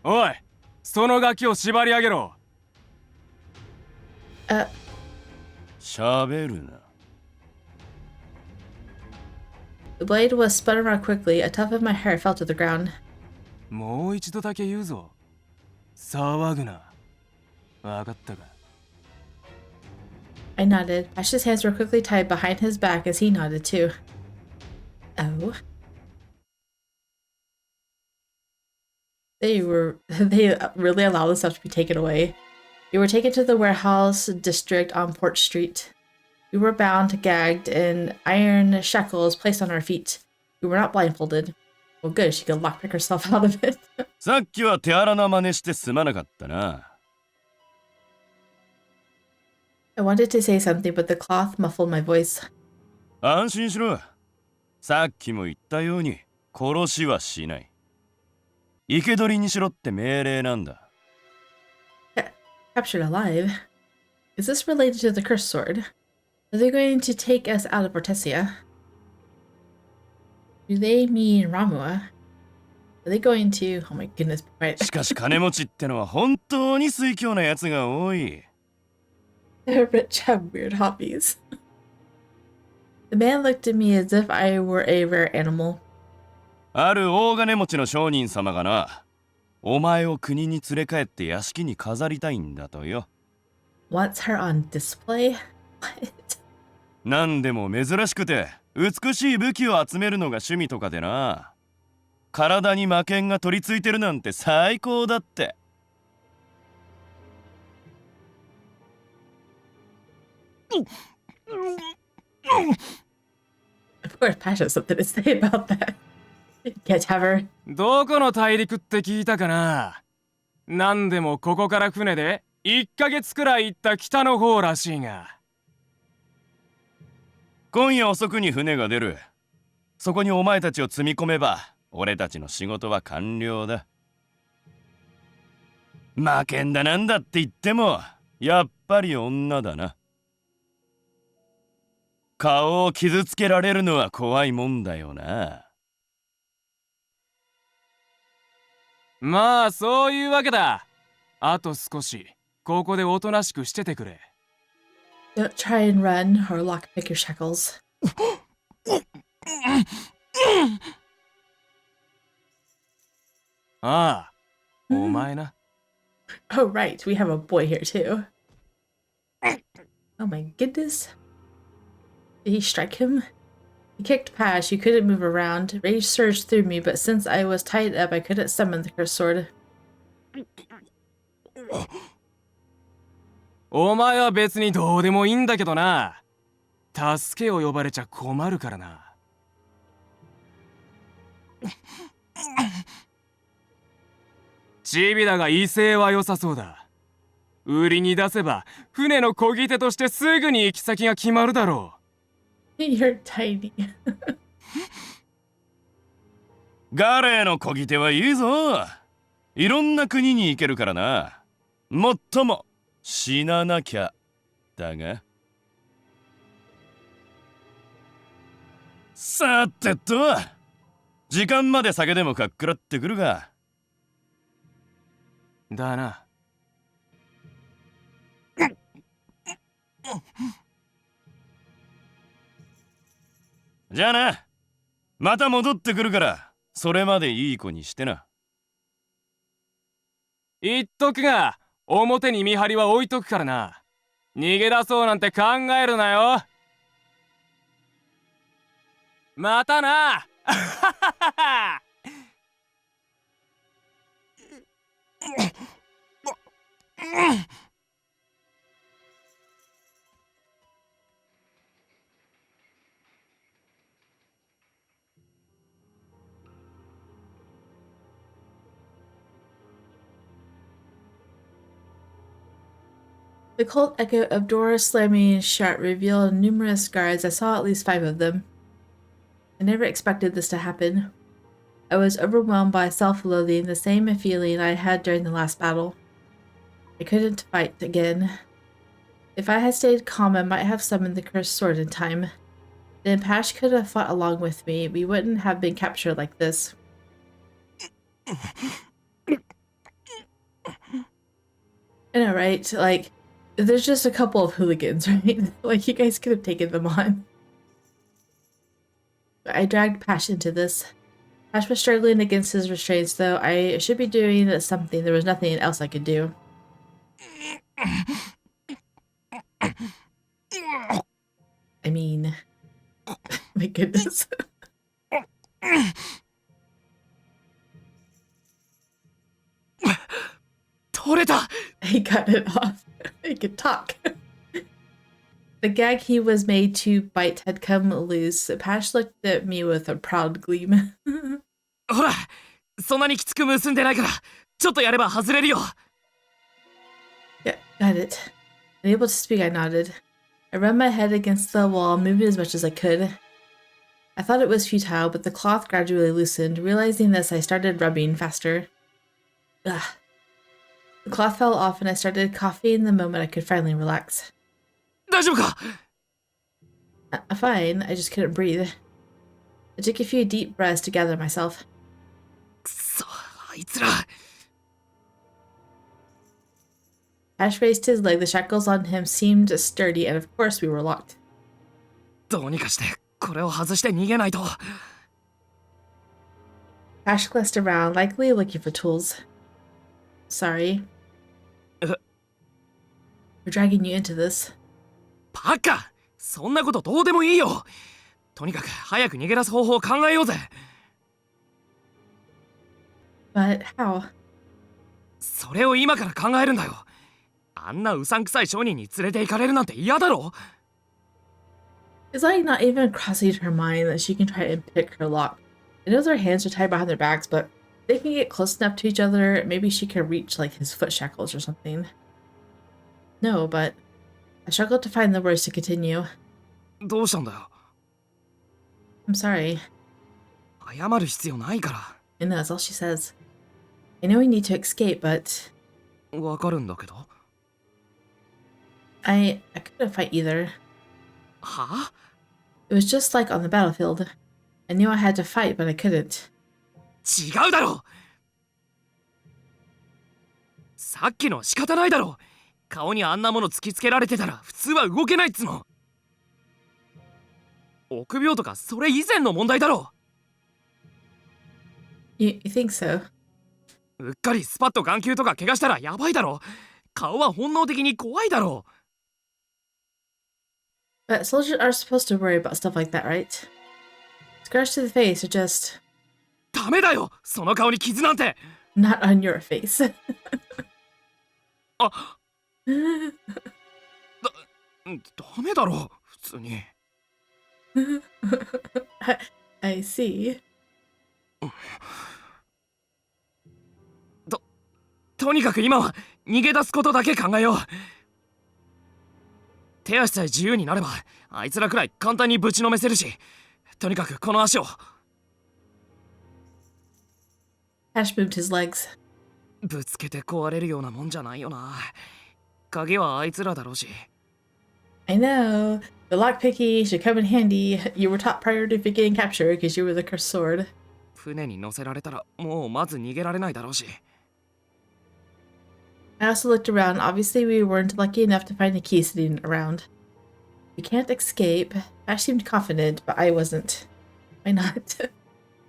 おい、そのガキを縛り上げろ。喋るな。The blade was spun around quickly. A tuft of my hair fell to the ground. もう一度だけ言うぞ。騒ぐな。わかったか。I nodded. Pash's hands were quickly tied behind his back as he nodded too. Oh. They really allowed the stuff to be taken away. We were taken to the warehouse district on Port Street. We were bound, gagged, and iron shackles placed on our feet. We were not blindfolded. Well, good, she could lockpick herself out of it. さっきは手荒な真似してすまなかったな。I wanted to say something, but the cloth muffled my voice. 安心しろ。さっきも言ったように殺しはしない。生け捕りにしろって命令なんだ。Captured alive? Is this related to the cursed sword? Are they going to take us out of Portesia? Do they mean Ramua? Are they going to... Oh my goodness. Right. しかし金持ちってのは本当に水強なやつが多い。The rich have weird hobbies. The man looked at me as if I were a rare animal. ある大金持ちの商人様がな、お前を国に連れ帰って屋敷に飾りたいんだとよ。Wants her on display? What? なんでも珍しくて美しい武器を集めるのが趣味とかでな。体に魔剣が取り付いてるなんて最高だって。Of course, Pash has something to say about that. Can't have her. どこの大陸って聞いたかな。なんでもここから船で1ヶ月くらい行った北の方らしいが。今夜遅くに船が出る。そこにお前たちを積み込めば俺たちの仕事は完了だ。魔剣だなんだって言ってもやっぱり女だな。顔を傷つけられるのは怖いもんだよな。まあそういうわけだ。あと少しここでおとなしくしててくれ。Don't try and run or lockpick your shackles. ああ、お前な。Oh, right. We have a boy here, too. Oh my goodness. Did he strike him? He kicked Pash. He couldn't move around. Rage surged through me, but since I was tied up, I couldn't summon the cursed sword. お前は別にどうでもいいんだけどな。助けを呼ばれちゃ困るからな。チビだが威勢は良さそうだ。売りに出せば船の漕ぎ手としてすぐに行き先が決まるだろう。You're tiny. ガレーの漕ぎ手はいいぞ。いろんな国に行けるからな。もっとも死ななきゃだが。さてと、時間まで酒でもかっくらってくるが。だな。じゃあな、また戻ってくるから、それまでいい子にしてな。言っとくが、表に見張りは置いとくからな。逃げ出そうなんて考えるなよ。またな。The cold echo of doors slamming shut revealed numerous guards. I saw at least 5 of them. I never expected this to happen. I was overwhelmed by self-loathing, the same feeling I had during the last battle. I couldn't fight again. If I had stayed calm, I might have summoned the cursed sword in time. Then Pash could have fought along with me. We wouldn't have been captured like this. I know, right? Like, there's just a couple of hooligans, right? Like, you guys could have taken them on. I dragged Pash into this. Pash was struggling against his restraints, though. I should be doing something. There was nothing else I could do. I mean, my goodness. 取れた。 He got it off. He could talk. The gag he was made to bite had come loose. Pash looked at me with a proud gleam. ほら、そんなにきつく結んでないから、ちょっとやれば外れるよ。Yeah, got it. Unable to speak, I nodded. I rubbed my head against the wall, moving as much as I could. I thought it was futile, but the cloth gradually loosened. Realizing this, I started rubbing faster. Ugh. The cloth fell off and I started coughing the moment I could finally relax. 大丈夫か？ Fine, I just couldn't breathe. I took a few deep breaths to gather myself. くそ、あいつら。 Ash raised his leg. The shackles on him seemed sturdy, and of course we were locked. どうにかしてこれを外して逃げないと。 Ash glanced around, likely looking for tools. Sorry. We're dragging you into this. バカ！そんなことどうでもいいよ。とにかく早く逃げ出す方法を考えようぜ。 But how? それを今から考えるんだよ。あんなうさんくさい商人に連れて行かれるなんて嫌だろ。 It's like not even crossing her mind that she can try and pick her lock. It knows their hands are tied behind their backs, but they can get close enough to each other. Maybe she can reach like his foot shackles or something. No, but I struggled to find the words to continue. どうしたんだよ。 I'm sorry. 謝る必要ないか And that's all she says. I know we need to escape, but ら。わかるんだけど。 I couldn't fight either. は？ It was just like on the battlefield. I knew I had to fight, but I couldn't. 違うだろ。さっきの仕方ないだろ。顔にあんなもの突きつけられてたら普通は動けないっつの。臆病とかそれ以前の問題だろ。 You think so? うっかりスパッと眼球とか怪我したらやばいだろ。顔は本能的に怖いだろ。 But soldiers are supposed to worry about stuff like that, right? Scratch to the face are just ダメだよ。その顔に傷なんて。 not on your face. あ、ダメだろ普通に。I see. とにかく今は逃げ出すことだけ考えよう。手足さえ自由になればあいつらくらい簡単にぶちのめせるし、とにかくこの足を。 Ash moved his legs. ぶつけて壊れるようなもんじゃないよな。鍵はあいつらだろうし。 I know. The lockpicking should come in handy. You were top priority for getting captured because you were the cursed sword. 船に乗せられたらもうまず逃げられないだろうし。 I also looked around. Obviously, we weren't lucky enough to find a key sitting around. We can't escape. Ash seemed confident, but I wasn't. Why not?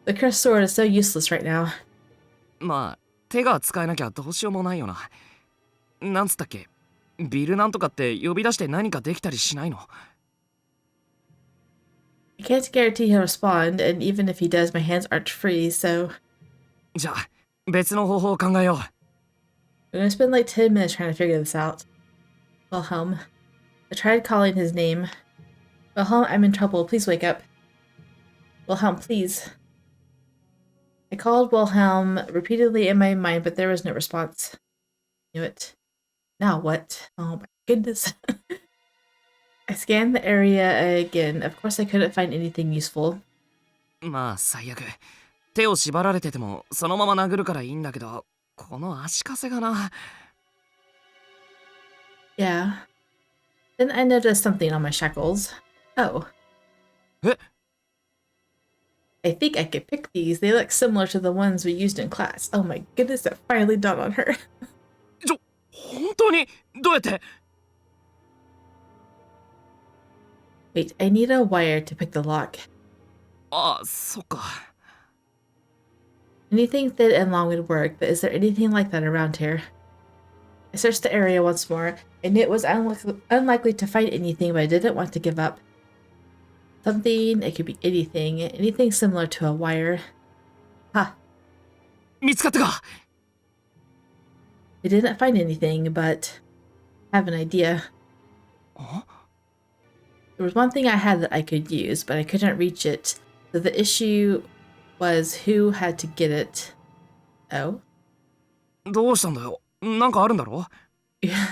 The cursed sword is so useless right now. まあ手が使えなきゃどうしようもないよな。なんつったっけ、ビルなんとかって呼び出して何かできたりしないの？ I can't guarantee he'll respond, and even if he does, my hands aren't free, so じゃあ別の方法を考えよう。 we're gonna spend like 10 minutes trying to figure this out. Wilhelm. I tried calling his name. Wilhelm, I'm in trouble. Please wake up. Wilhelm, please. I called Wilhelm repeatedly in my mind, but there was no response. Knew it. Now what? Oh my goodness. I scanned the area again. Of course, I couldn't find anything useful. まあ最悪。手を縛られててもそのまま殴るからいいんだけど、この足かせがな。 Yeah. Then I noticed something on my shackles. Oh. え？ I think I could pick these. They look similar to the ones we used in class. Oh my goodness, that finally dawned on her. 本当にどうやって？ Wait, I need a wire to pick the lock. あ、そっか。 Anything thin and long would work, but is there anything like that around here? I searched the area once more. I knew it was unlikely to find anything, but I didn't want to give up. Something, it could be anything similar to a wire. Ha! 見つかったか I didn't find anything, but I have an idea. There was one thing I had that I could use, but I couldn't reach it. So the issue was who had to get it. Oh? どうしたんだよなんかあるんだろ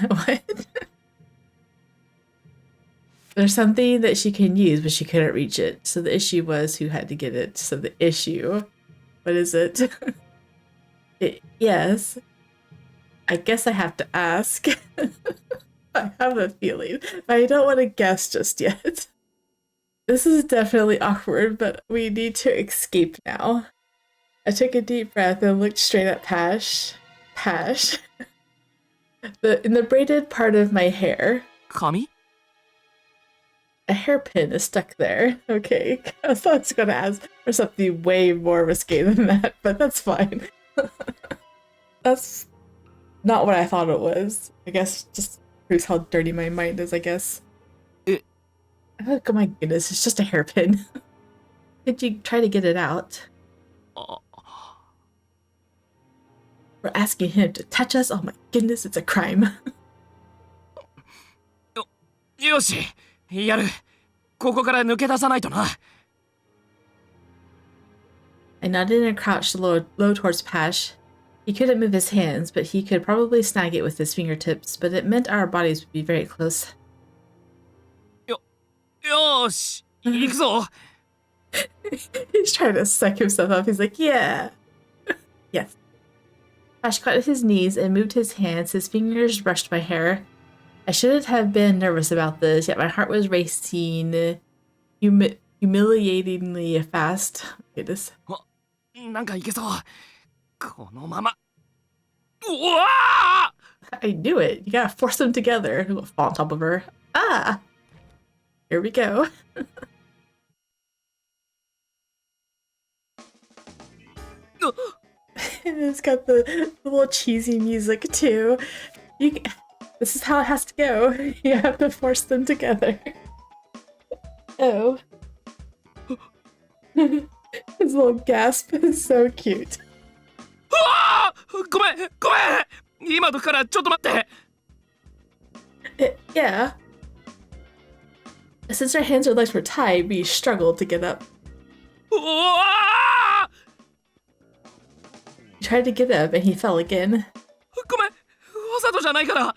What? There's something that she can use, but she couldn't reach it. So the issue was who had to get it. So the issue, what is it? Yes. I guess I have to ask. I have a feeling, but I don't want to guess just yet. This is definitely awkward, but we need to escape now. I took a deep breath and looked straight at Pash. Pash. In the braided part of my hair, 髪 a hairpin is stuck there. Okay, I thought I was gonna ask for something way more risque than that, but that's fine. That's not what I thought it was. I guess just proves how dirty my mind is, I guess. Oh my goodness, it's just a hairpin. Could you try to get it out? We're asking him to touch us? Oh my goodness, it's a crime. よしやるここから抜け出さないとな I nodded and crouched low towards Pash. He couldn't move his hands, but he could probably snag it with his fingertips, but it meant our bodies would be very close. よし行くぞ He's trying to suck himself up. He's like, yeah. Yes. Pash caught his knees and moved his hands. His fingers brushed my hair. I shouldn't have been nervous about this, yet my heart was racing humiliatingly fast. Goodness. なんかいけそうこのままうわ I knew it. You gotta force them together. He'll fall on top of her. Ah! Here we go. And it's got the little cheesy music too. This is how it has to go. You have to force them together. Oh. His little gasp is so cute. ごめんごめん今どからちょっと待って Yeah. Since our hands or legs were tied, we struggled to get up. うわ He tried to get up and he fell again. ごめんわざとじゃないから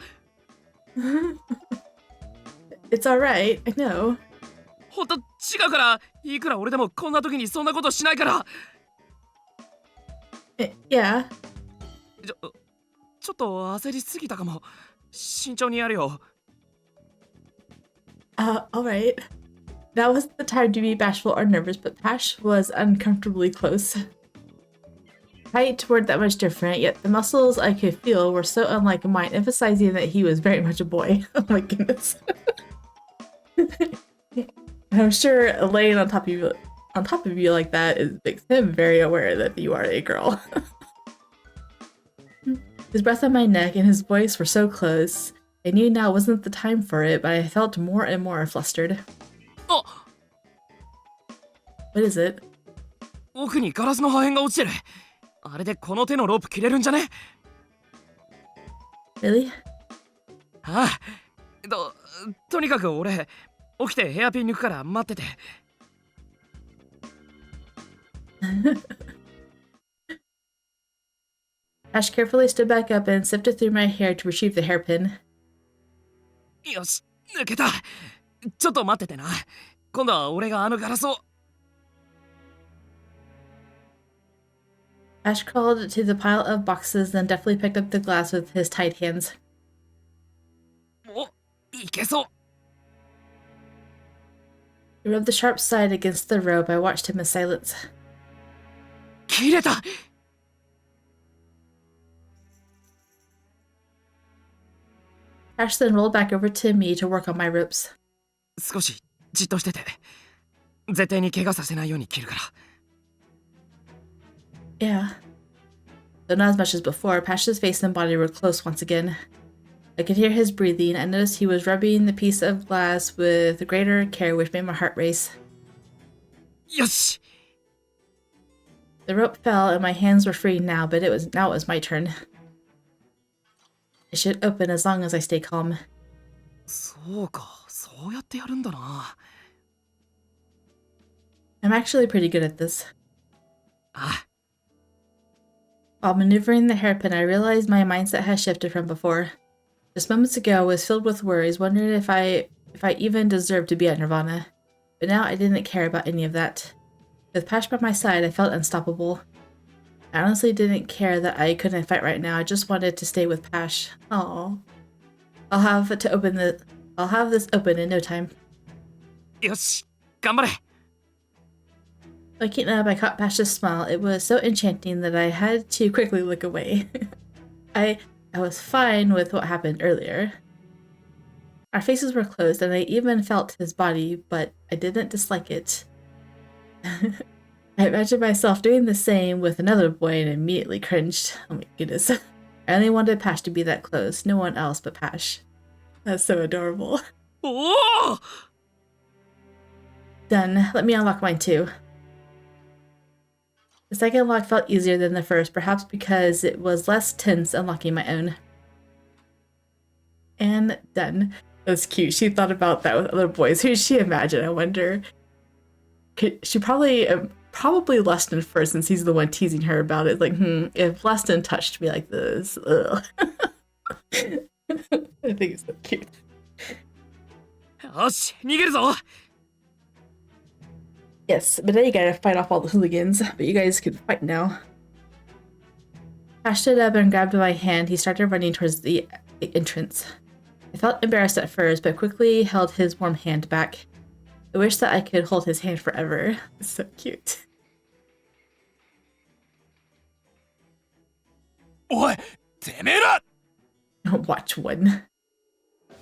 It's alright, I know. ほんと違うからいくら俺でもこんな時にそんなことしないから Yeah. ちょっと焦りすぎたかも慎重にやるよ Alright. That wasn't the time to be bashful or nervous, but Pash was uncomfortably close. Height weren't that much different, yet the muscles I could feel were so unlike mine, emphasizing that he was very much a boy. Oh my goodness. I'm sure laying on top of you like that makes him very aware that you are a girl. His breath on my neck and his voice were so close. I knew now wasn't the time for it, but I felt more and more flustered. Oh! What is it? 奥にガラスの破片が落ちてるあれでこの手のロープ切れるんじゃね Really? ああとにかく俺起きてヘアピン抜くから待ってて Ash carefully stood back up and sifted through my hair to retrieve the hairpin. よし抜けたちょっと待っててな今度は俺があのガラスを Ash crawled to the pile of boxes, then deftly picked up the glass with his tight hands. おいけそう He rubbed the sharp side against the rope. I watched him in silence. 切れた Ash then rolled back over to me to work on my ropes. 少しじっとしてて絶対に怪我させないように切るから Yeah. Though not as much as before, Pash's face and body were close once again. I could hear his breathing. I noticed he was rubbing the piece of glass with greater care, which made my heart race. よし The rope fell and my hands were free now, but it was my turn. It should open as long as I stay calm. そうか、そうやってやるんだな。I'm actually pretty good at this. あ、 While maneuvering the hairpin, I realized my mindset has shifted from before. Just moments ago, I was filled with worries, wondering if I even deserved to be at Nirvana. But now I didn't care about any of that. With Pash by my side, I felt unstoppable. I honestly didn't care that I couldn't fight right now. I just wanted to stay with Pash. Oh, I'll have this open in no time. よし、頑張れ。 Looking up, I caught Pash's smile. It was so enchanting that I had to quickly look away. I was fine with what happened earlier. Our faces were closed, and I even felt his body, but I didn't dislike it. I imagined myself doing the same with another boy and immediately cringed. Oh my goodness. I only wanted Pash to be that close, no one else but Pash. That's so adorable. おお Done. Let me unlock mine too. The second lock felt easier than the first, perhaps because it was less tense unlocking my own. And done. That's cute. She thought about that with other boys. Who did she imagine? I wonder. She probably Lustin first, since he's the one teasing her about it. Like, if Lustin touched me like this, ugh. I think it's so cute. よし、逃げるぞ。 Yes, but now you gotta fight off all the hooligans. But you guys can fight now. Pash stood up and grabbed my hand. He started running towards the entrance. I felt embarrassed at first, but quickly held his warm hand back. I wish that I could hold his hand forever. It's so cute. おい、てめえら Watch one.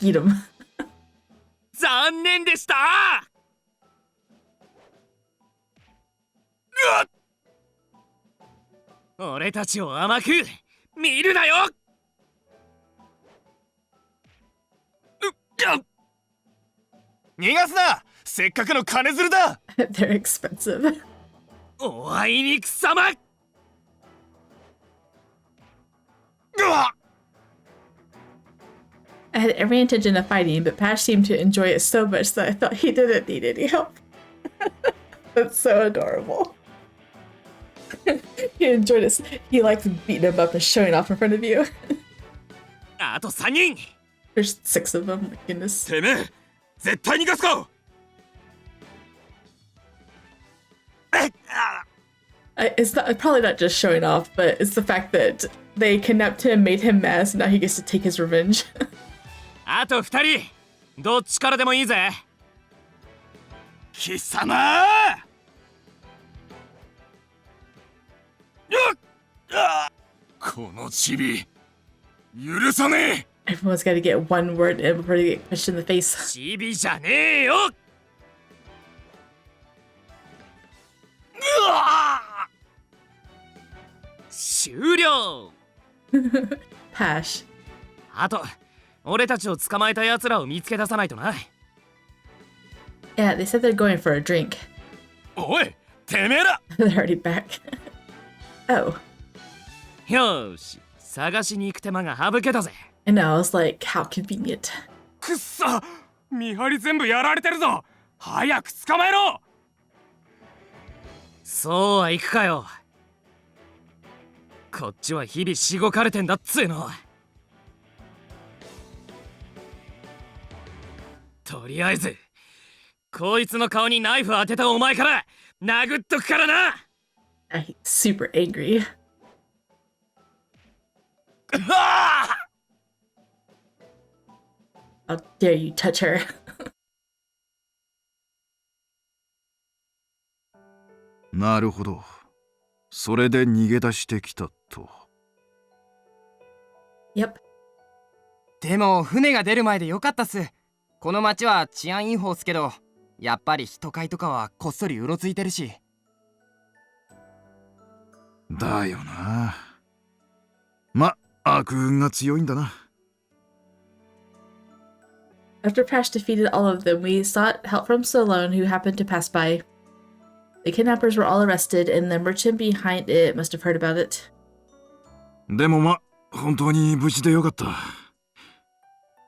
Eat him. 残念でした。 俺たちを甘く見るなよ。逃がすな、せっかくの金づるだ。They're expensive. おあいにくさま。 I had every intention of fighting, but Pash seemed to enjoy it so much that I thought he didn't need any help. That's so adorable. He enjoyed it. He likes beating him up and showing off in front of you. あと3人。 There's 6 of them. My goodness. てめえ、絶対逃がすか。 It's probably not just showing off, but it's the fact that they kidnapped him, made him mad, so now he gets to take his revenge. あと2人。どっちからでもいいぜ。貴様。 このチビ、許さねえ。 Everyone's got to get one word in before they get punched in the face. チビじゃねえよ。 終了。 Pash. あと、俺たちを捕まえた奴らを見つけ出さないとな。 Yeah, they said they're going for a drink. おい、てめえら。 They're already back. Oh. よし、探しに行く手間が省けたぜ。 I know, I was like, how convenient. くっさ、見張り全部やられてるぞ。早く捕まえろ。 そうはいくかよ。こっちは日々しごかれてんだっつうの。とりあえずこいつの顔にナイフ当てたお前から殴っとくからな。 I'm super angry. How dare you touch her? なるほど。それで逃げ出してきたと。Yep. でも船が出る前でよかったっす。この町は治安いい方っすけど、やっぱり人買いとかはこっそりうろついてるし。だよな。ま、悪運が強いんだな。After Pash defeated all of them, we sought help from Solon, who happened to pass by. The kidnappers were all arrested, and the merchant behind it must have heard about it. でも本当に無事でよかった。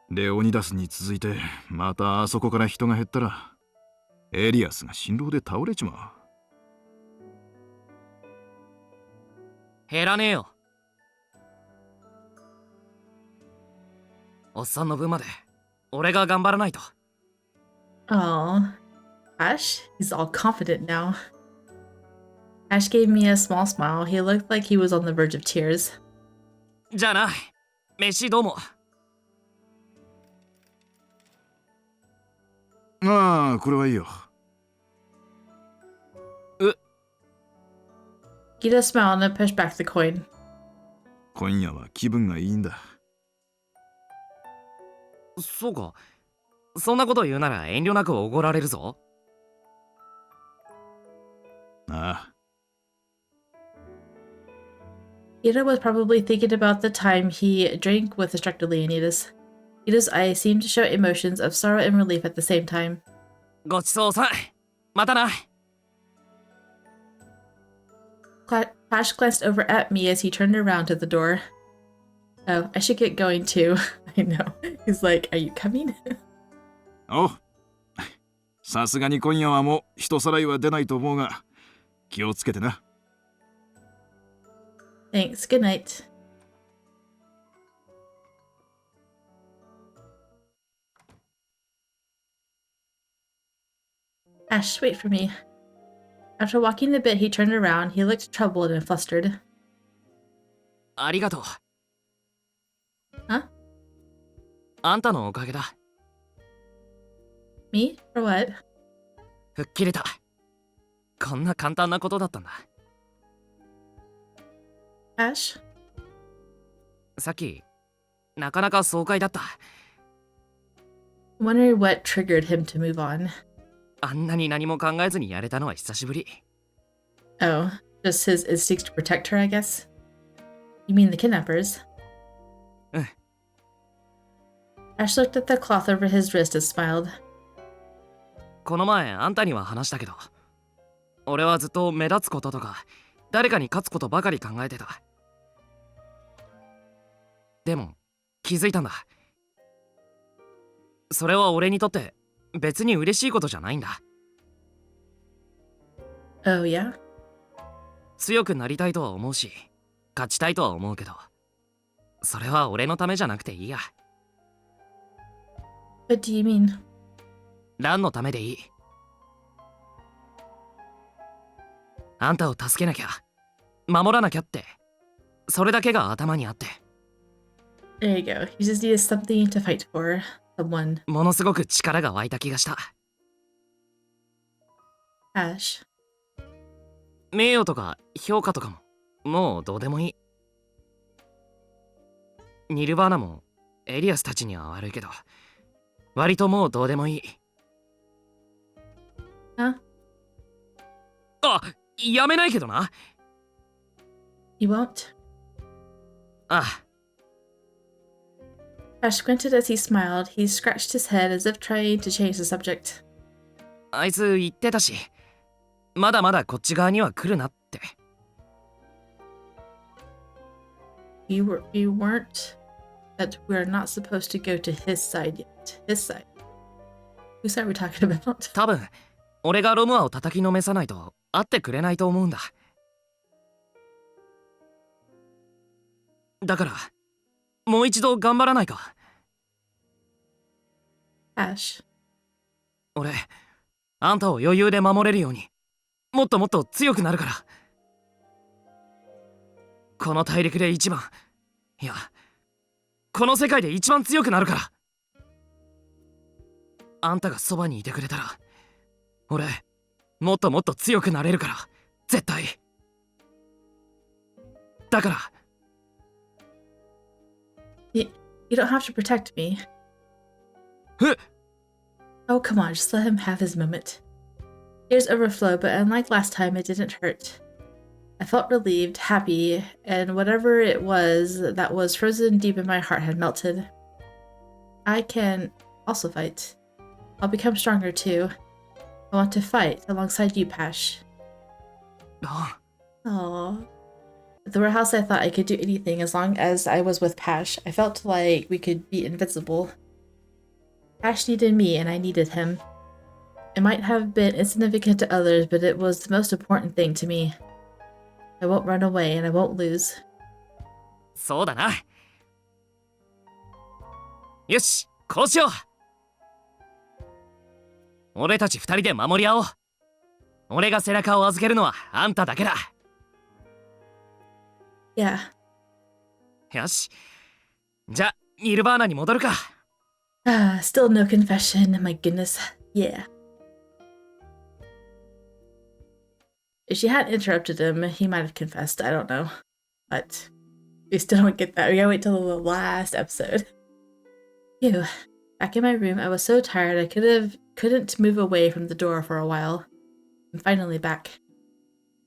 レオニダスに続いて、またあそこから人が減ったら、エリアスが心労で倒れちまう。減らねえよ。おっさんの分まで俺が頑張らないと。Aw. Ash? He's all confident now. Ash gave me a small smile. He looked like he was on the verge of tears. じゃあな、飯どうも。ああ、これはいいよ。Gita smiled and pushed back the coin. 今夜は気分がいいんだ。そうか。そんなこと言うなら遠慮なくおごられるぞ。ああ。Gita was probably thinking about the time he drank with instructor Leonidas. Gita's eyes seemed to show emotions of sorrow and relief at the same time. ごちそうさん。またな。Pash glanced over at me as he turned around to the door. Oh, I should get going too. I know. He's like, are you coming? おう。さすがに今夜はもう人さらいは出ないと思うが、気をつけてな。Thanks. Good night. Ash, wait for me. After walking a bit, he turned around. He looked troubled and flustered. ありがとう。Huh? あんたのおかげだ。Me? For what? 吹っ切れた。こんな簡単なことだったんだ。Ash? さっき、なかなか爽快だった。Wondering what triggered him to move on. あんなに何も考えずにやれたのは久しぶり。Oh, just his instinct to protect her, I guess? You mean the kidnappers? Ash looked at the cloth over his wrist and smiled. この前あんたには話したけど、俺はずっと目立つこととか誰かに勝つことばかり考えてた。でも気づいたんだ。それは俺にとって別に嬉しいことじゃないんだ。Oh, yeah? 強くなりたいとは思うし、勝ちたいとは思うけど、それは俺のためじゃなくていいや。What do you mean? ランのためでいい。あんたを助けなきゃ、守らなきゃって、それだけが頭にあって。There you go. You just needed something to fight for. Someone. ものすごく力が湧いた気がした。Ash. 名誉とか評価とかも、もうどうでもいい。ニルバーナもエリアスたちには悪いけど、割ともうどうでもいい。Huh? あ、やめないけどな。You won't? ああ。Ash squinted as he smiled. He scratched his head as if trying to change the subject. あいつ言ってたし、まだまだこっち側には来るなって。You weren't that we're not supposed to go to his side yet. His side. Whose side are we talking about? 多分、俺がロムアを叩きのめさないと会ってくれないと思うんだ。だから、もう一度頑張らないか。Ash. 俺、あんたを余裕で守れるように、もっともっと強くなるから。この大陸で一番、いや、この世界で一番強くなるから。あんたがそばにいてくれたら、俺、もっともっと強くなれるから、絶対。だから。You don't have to protect me. え？ Oh, come on, just let him have his moment. Tears overflowed, but unlike last time, it didn't hurt. I felt relieved, happy, and whatever it was that was frozen deep in my heart had melted. I can also fight. I'll become stronger too. I want to fight alongside you, Pash. Aww. At the warehouse, I thought I could do anything as long as I was with Pash. I felt like we could be invincible. Pash needed me, and I needed him. It might have been insignificant to others, but it was the most important thing to me. I won't run away, and I won't lose. そうだな。よし、こうしよう。俺たち二人で守り合おう。俺が背中を預けるのはあんただけだ。Yeah. よし。じゃあ、ニルバーナに戻るか。Still no confession. My goodness. Yeah. If she hadn't interrupted him, he might have confessed. I don't know. But we still don't get that. We gotta wait till the last episode. Phew. Back in my room, I was so tired I couldn't move away from the door for a while. I'm finally back.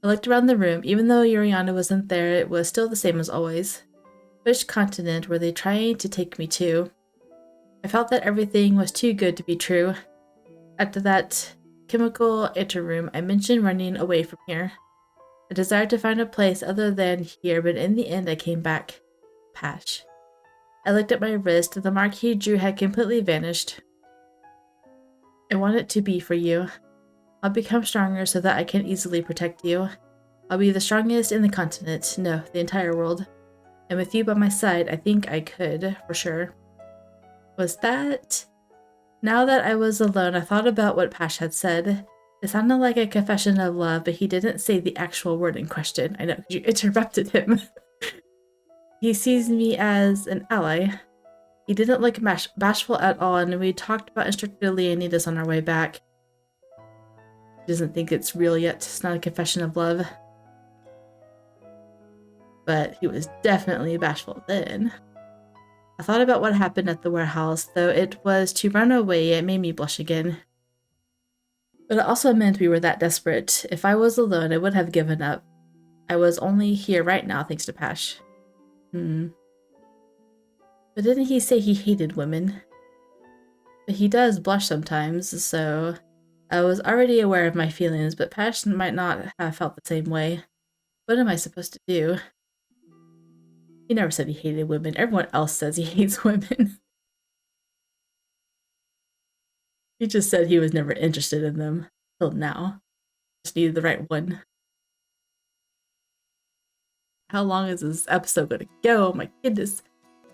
I looked around the room. Even though Yuriana wasn't there, it was still the same as always. Which continent were they trying to take me to? I felt that everything was too good to be true. After that chemical interroom, I mentioned running away from here. I desired to find a place other than here, but in the end I came back. Pash. I looked at my wrist, and the mark he drew had completely vanished. I want it to be for you. I'll become stronger so that I can easily protect you. I'll be the strongest in the continent, no, the entire world. And with you by my side, I think I could, for sure. Was that... Now that I was alone, I thought about what Pash had said. It sounded like a confession of love, but he didn't say the actual word in question. I know, because you interrupted him. He sees me as an ally. He didn't look bashful at all, and we talked about Instructor Leonidas on our way back. He doesn't think it's real yet. It's not a confession of love. But he was definitely bashful then. I thought about what happened at the warehouse. Though it was to run away, it made me blush again. But it also meant we were that desperate. If I was alone, I would have given up. I was only here right now thanks to Pash. But didn't he say he hated women? But he does blush sometimes, so... I was already aware of my feelings, but Pash might not have felt the same way. What am I supposed to do? He never said he hated women. Everyone else says he hates women. He just said he was never interested in them. Till now. Just needed the right one. How long is this episode gonna go? Oh my goodness.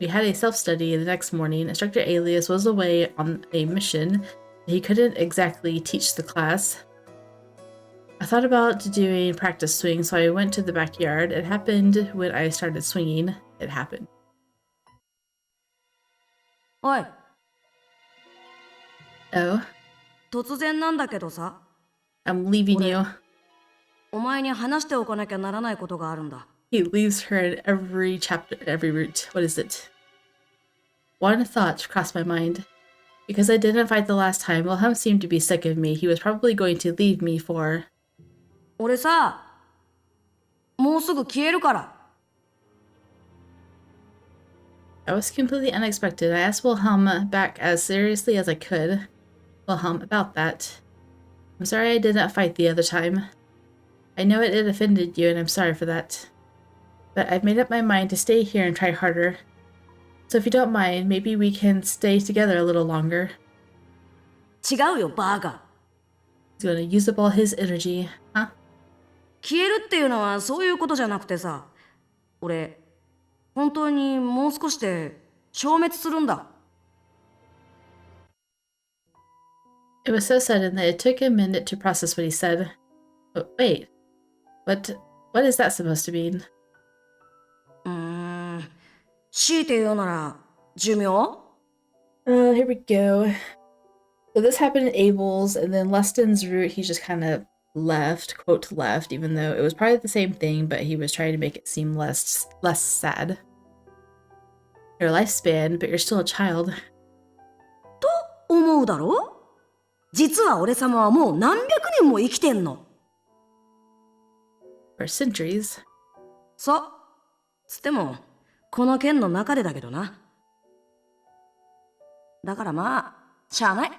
We had a self-study the next morning. Instructor Alias was away on a mission. He couldn't exactly teach the class. I thought about doing practice swing, so I went to the backyard. It happened when I started swinging. It happened. Oi. Oh? 突然なんだけどさ。I'm leaving you. お前に話しておかなきゃならないことがあるんだ。He leaves her in every chapter, every route. What is it? One thought crossed my mind. Because I didn't fight the last time, Wilhelm seemed to be sick of me. He was probably going to leave me for... 俺さ、もうすぐ消えるから。I was completely unexpected. I asked Wilhelm back as seriously as I could. Wilhelm, about that. I'm sorry I didn't fight the other time. I know it offended you, and I'm sorry for that. But I've made up my mind to stay here and try harder. So if you don't mind, maybe we can stay together a little longer. 違うよ、バーガー。 He's gonna use up all his energy, huh? 消えるっていうのはそういうことじゃなくてさ、俺、本当にもう少しで消滅するんだ。It was so sudden that it took a minute to process what he said. But wait, what is that supposed to mean? 強いて言うなら寿命? Here we go. So this happened in Abel's, and then Leston's route, he just kind of left, quote left, even though it was probably the same thing, but he was trying to make it seem less sad. Your lifespan, but you're still a child. と思うだろ? 実は俺様はもう何百年も生きてんの。For centuries. そう。つってもこの県の中でだけどな。だからまあしゃあない。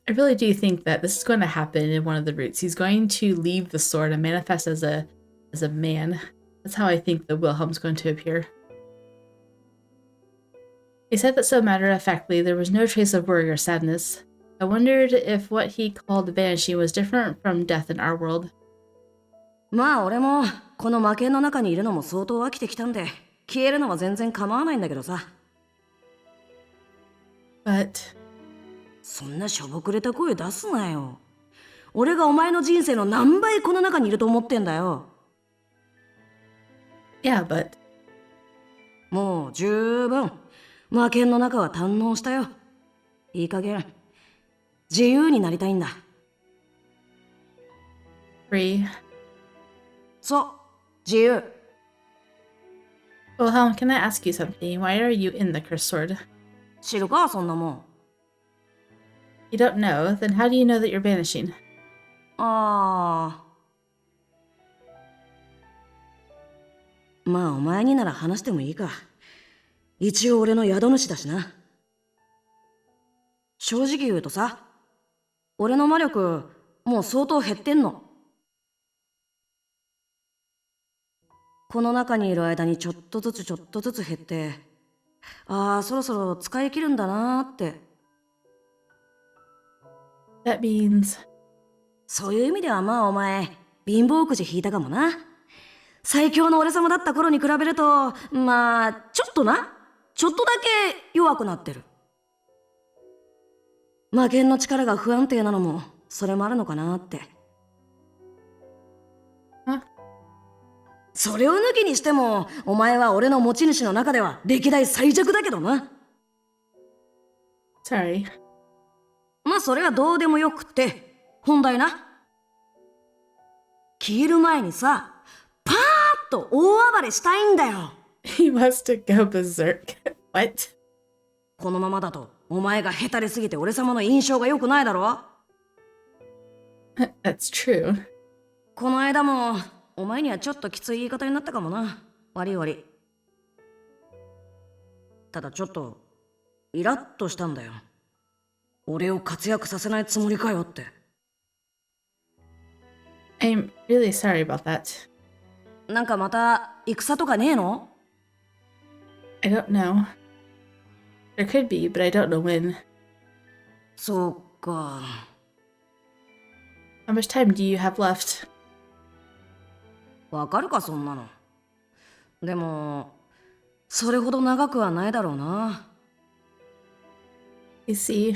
I really do think that this is going to happen in one of the routes. He's going to leave the sword and manifest as a man. That's how I think the Wilhelm's going to appear. He said that so matter-of-factly there was no trace of worry or sadness. I wondered if what he called vanishing was different from death in our world. まあ俺もこの魔剣の中にいるのも相当飽きてきたんで、消えるのは全然構わないんだけどさ。But そんなしょぼくれた声出すなよ。俺がお前の人生の何倍この中にいると思ってんだよ。yeah, but もう十分魔剣の中は堪能したよ。いい加減自由になりたいんだ。 free. そう、自由。 Wilhelm, can I ask you something? Why are you in the cursed sword? 知るかそんなもん。 You don't know? Then how do you know that you're vanishing? ああ。まあお前になら話してもいいか。一応俺の宿主だしな。正直言うとさ、俺の魔力もう相当減ってんの。この中にいる間にちょっとずつ減って、ああそろそろ使い切るんだなーって。 That means そういう意味ではまあお前貧乏くじ引いたかもな。最強の俺様だった頃に比べるとまあちょっとだけ弱くなってる。魔剣の力が不安定なのもそれもあるのかなって。それを抜きにしてもお前は俺の持ち主の中では歴代最弱だけどな。 sorry. まあそれはどうでもよくて本題な。消える前にさパーッと大暴れしたいんだよ。 He must go berserk. What? このままだとお前が下手れすぎて俺様の印象が良くないだろ。 That's true. この間もお前にはちょっときつい言い方になったかもな。悪い。ただちょっとイラッとしたんだよ。俺を活躍させないつもりかよって。 I'm really sorry about that. なんかまた戦とかねえの？ I don't know. There could be, but I don't know when. そうか。 How much time do you have left? わかるかそんなの。でもそれほど長くはないだろうな。 You see?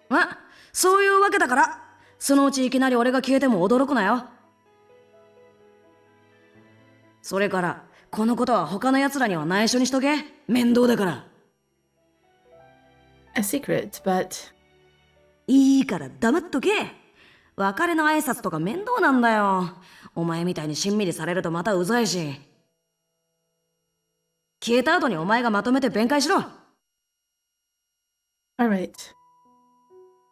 あ、そういうわけだからそのうちいきなり俺が消えても驚くなよ。それからこのことは他の奴らには内緒にしとけ。面倒だから。 A secret, but いいから黙っとけ。別れの挨拶とか面倒なんだよ。お前みたいにしんみりされるとまたうざいし。消えた後にお前がまとめて弁解しろ。 alright.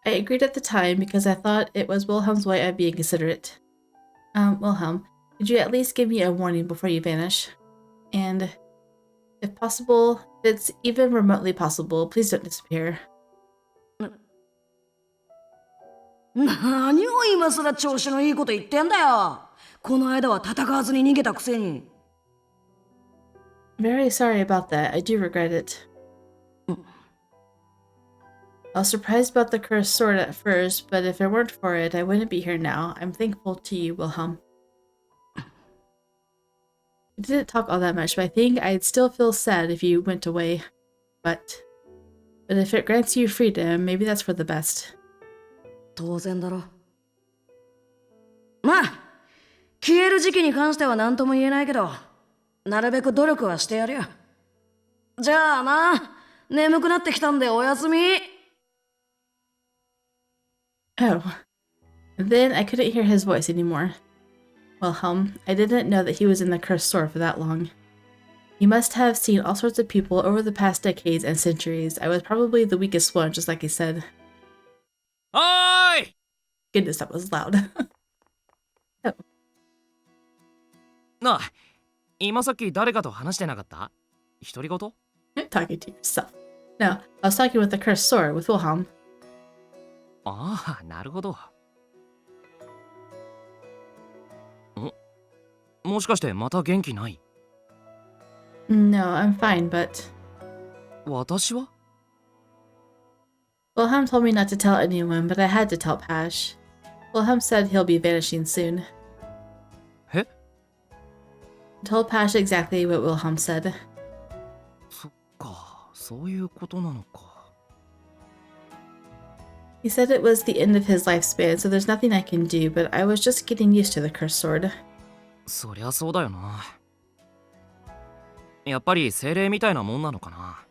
I agreed at the time because I thought it was Wilhelm's way of being considerate. Wilhelm, could you at least give me a warning before you vanish? And, if possible, if it's even remotely possible, please don't disappear. 何を今さら調子のいいこと言ってんだよ。この間は戦わずに逃げたくせに。 Very sorry about that. I do regret it. I was surprised about the cursed sword at first, but if it weren't for it, I wouldn't be here now. I'm thankful to you, Wilhelm. We didn't talk all that much, but I think I'd still feel sad if you went away. But if it grants you freedom, maybe that's for the best. 当然だろ。まあ消える時期に関しては何とも言えないけど、なるべく努力はしてやるよ。じゃあな、眠くなってきたんでおやすみ。 Oh. Then I couldn't hear his voice anymore. Wilhelm, I didn't know that he was in the cursed sword for that long. He must have seen all sorts of people over the past decades and centuries. I was probably the weakest one, just like he said. おーい Goodness, that was loud. Oh. なあ、今さっき誰かと話してなかった？独り言？ Talking to yourself. No, I was talking with the cursed sword, with Wilhelm. ああ、なるほど。もしかしてまた元気ない？ No, I'm fine, but 私は？ Wilhelm told me not to tell anyone, but I had to tell Pash. Wilhelm said he'll be vanishing soon. え？ I told Pash exactly what Wilhelm said. そっか、そういうことなのか。He said it was the end of his lifespan, so there's nothing I can do, but I was just getting used to the cursed sword. そりゃそうだよな。やっぱり精霊みたいなもんなのかな。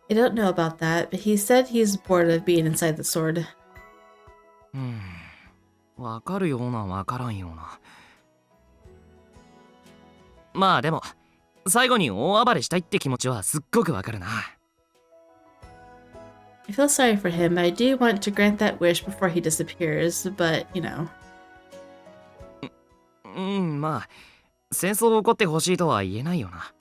I don't know about that, but he said he's bored of being inside the sword. わかるようなわからんような。まあでも、最後に大暴れしたいって気持ちはすっごくわかるな。I feel sorry for him, but I do want to grant that wish before he disappears, but, you know. まあ、戦争起こってほしいとは言えないよな。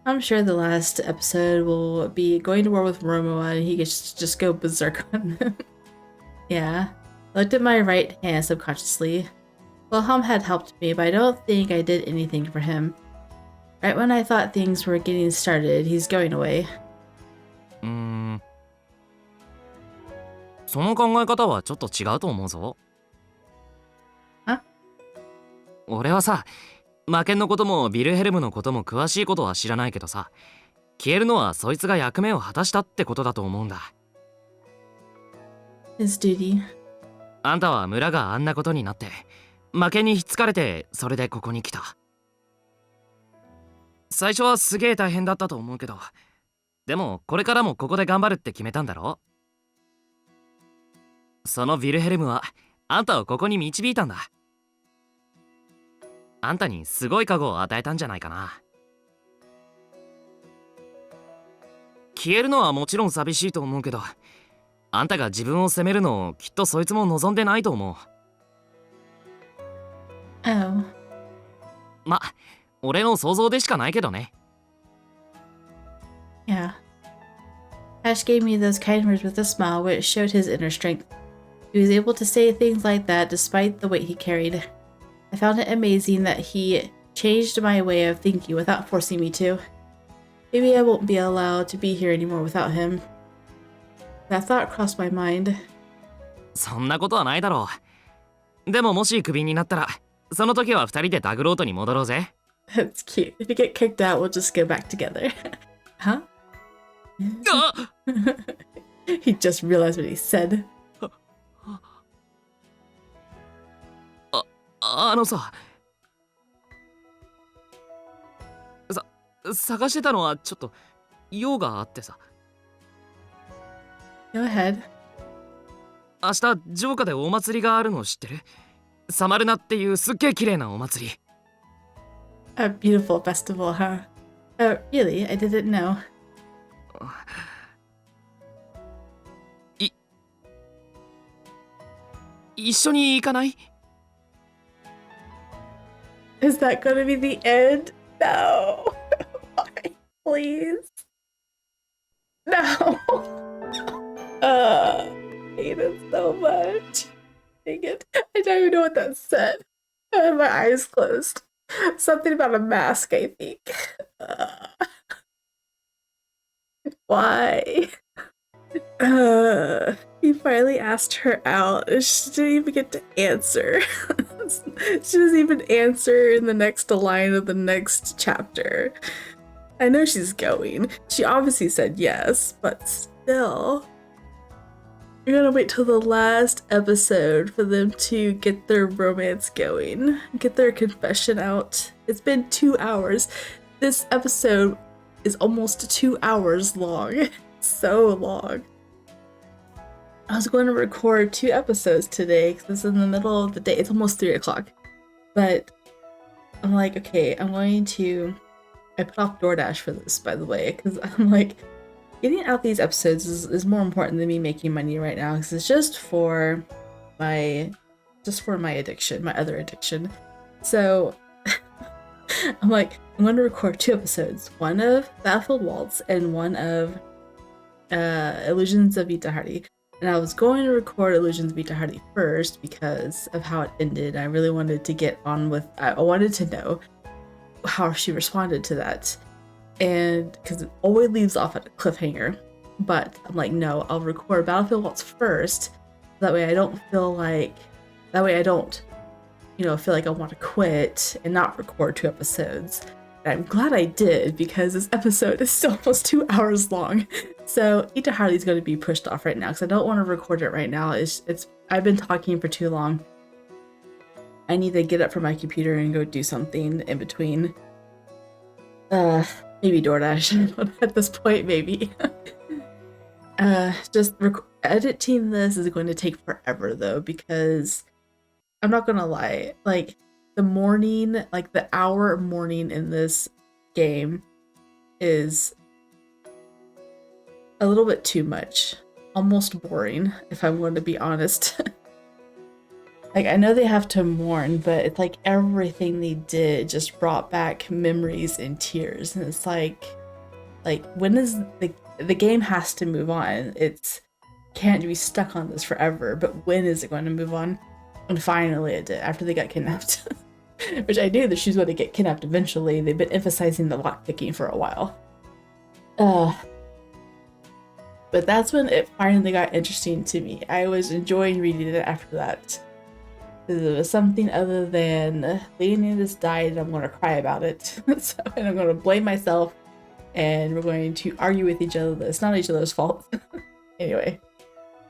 I'm sure the last episode will be going to war with Romoa and he gets to just go berserk on them. Yeah. I looked at my right hand subconsciously. Wilhelm had helped me, but I don't think I did anything for him. Right when I thought things were getting started, he's going away. その考え方はちょっと違うと思うぞ。俺はさ、魔剣のこともビルヘルムのことも詳しいことは知らないけどさ、消えるのはそいつが役目を果たしたってことだと思うんだ。His duty. あんたは村があんなことになって、魔剣にひっつかれて、それでここに来た。最初はすげえ大変だったと思うけど、でもこれからもここで頑張るって決めたんだろ？そのヴィルヘルムはあんたをここに導いたんだ。あんたにすごい加護を与えたんじゃないかな。消えるのはもちろん寂しいと思うけど、あんたが自分を責めるのをきっとそいつも望んでないと思う。Oh. ま、俺の想像でしかないけどね。Yeah. Ash gave me those kind words with a smile, which showed his inner strength. He was able to say things like that despite the weight he carried. I found it amazing that he changed my way of thinking without forcing me to. Maybe I won't be allowed to be here anymore without him. That thought crossed my mind. そんなことはないだろう。でももしクビになったら、その時は二人でダグロートに戻ろうぜ。That's cute. If you get kicked out, we'll just go back together. Huh? He just realized what he said. あのさ、探してたのはちょっと用があってさ。Go ahead. 明日城下でお祭りがあるの知ってる？サマルナっていうすっげえ綺麗なお祭り。A beautiful festival, huh? Oh, really? I didn't know. 一緒に行かない？ Is that gonna be the end? No. Why? Please. No. I hate it so much. Dang it. I don't even know what that said. I had my eyes closed. Something about a mask, I think. Why? He finally asked her out. She didn't even get to answer. She doesn't even answer in the next line of the next chapter. I know she's going. She obviously said yes, but still. You're gonna wait till the last episode for them to get their romance going, get their confession out. It's been 2 hours. This episode is almost 2 hours long. So long. I was going to record 2 episodes today because it's in the middle of the day. It's almost 3 o'clock. But I'm like, okay, I put off DoorDash for this, by the way, because I'm like, getting out these episodes is more important than me making money right now, because it's just for my addiction, my other addiction. So I'm like, I'm going to record 2 episodes. One of Battlefield Waltz and one of Illusions of Itahari. And I was going to record Illusions of Itahari first because of how it ended. I really wanted to get on with... I wanted to know how she responded to that. And because it always leaves off at a cliffhanger. But I'm like, no, I'll record Battlefield Waltz first. That way I don't feel like... That way I don't, feel like I want to quit and not record 2 episodes. And I'm glad I did, because this episode is still almost 2 hours long. So Itahari is going to be pushed off right now because I don't want to record it right now. I've been talking for too long. I need to get up from my computer and go do something in between. Maybe DoorDash at this point, maybe. Editing this is going to take forever though, because I'm not gonna lie, like the hour morning in this game is a little bit too much, almost boring, if I'm going to be honest. Like, I know they have to mourn, but it's like everything they did just brought back memories and tears, and it's like when is the game has to move on. It's can't be stuck on this forever, but when is it going to move on? And finally it did, after they got kidnapped. Which I knew that she was going to get kidnapped eventually. They've been emphasizing the lockpicking for a while. But that's when it finally got interesting to me. I was enjoying reading it after that. It was something other than Leonidas died and I'm going to cry about it. And I'm going to blame myself and we're going to argue with each other that it's not each other's fault. Anyway,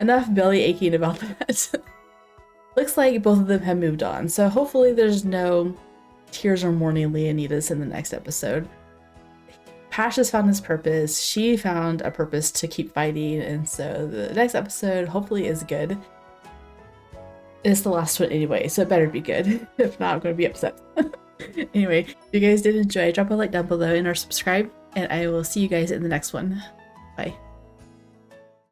enough belly aching about that. Looks like both of them have moved on, so hopefully there's no tears or mourning Leonidas in the next episode. Pash has found his purpose, she found a purpose to keep fighting, and so the next episode hopefully is good. It's the last one anyway, so it better be good. If not, I'm going to be upset. Anyway, if you guys did enjoy, drop a like down below and or subscribe, and I will see you guys in the next one. Bye.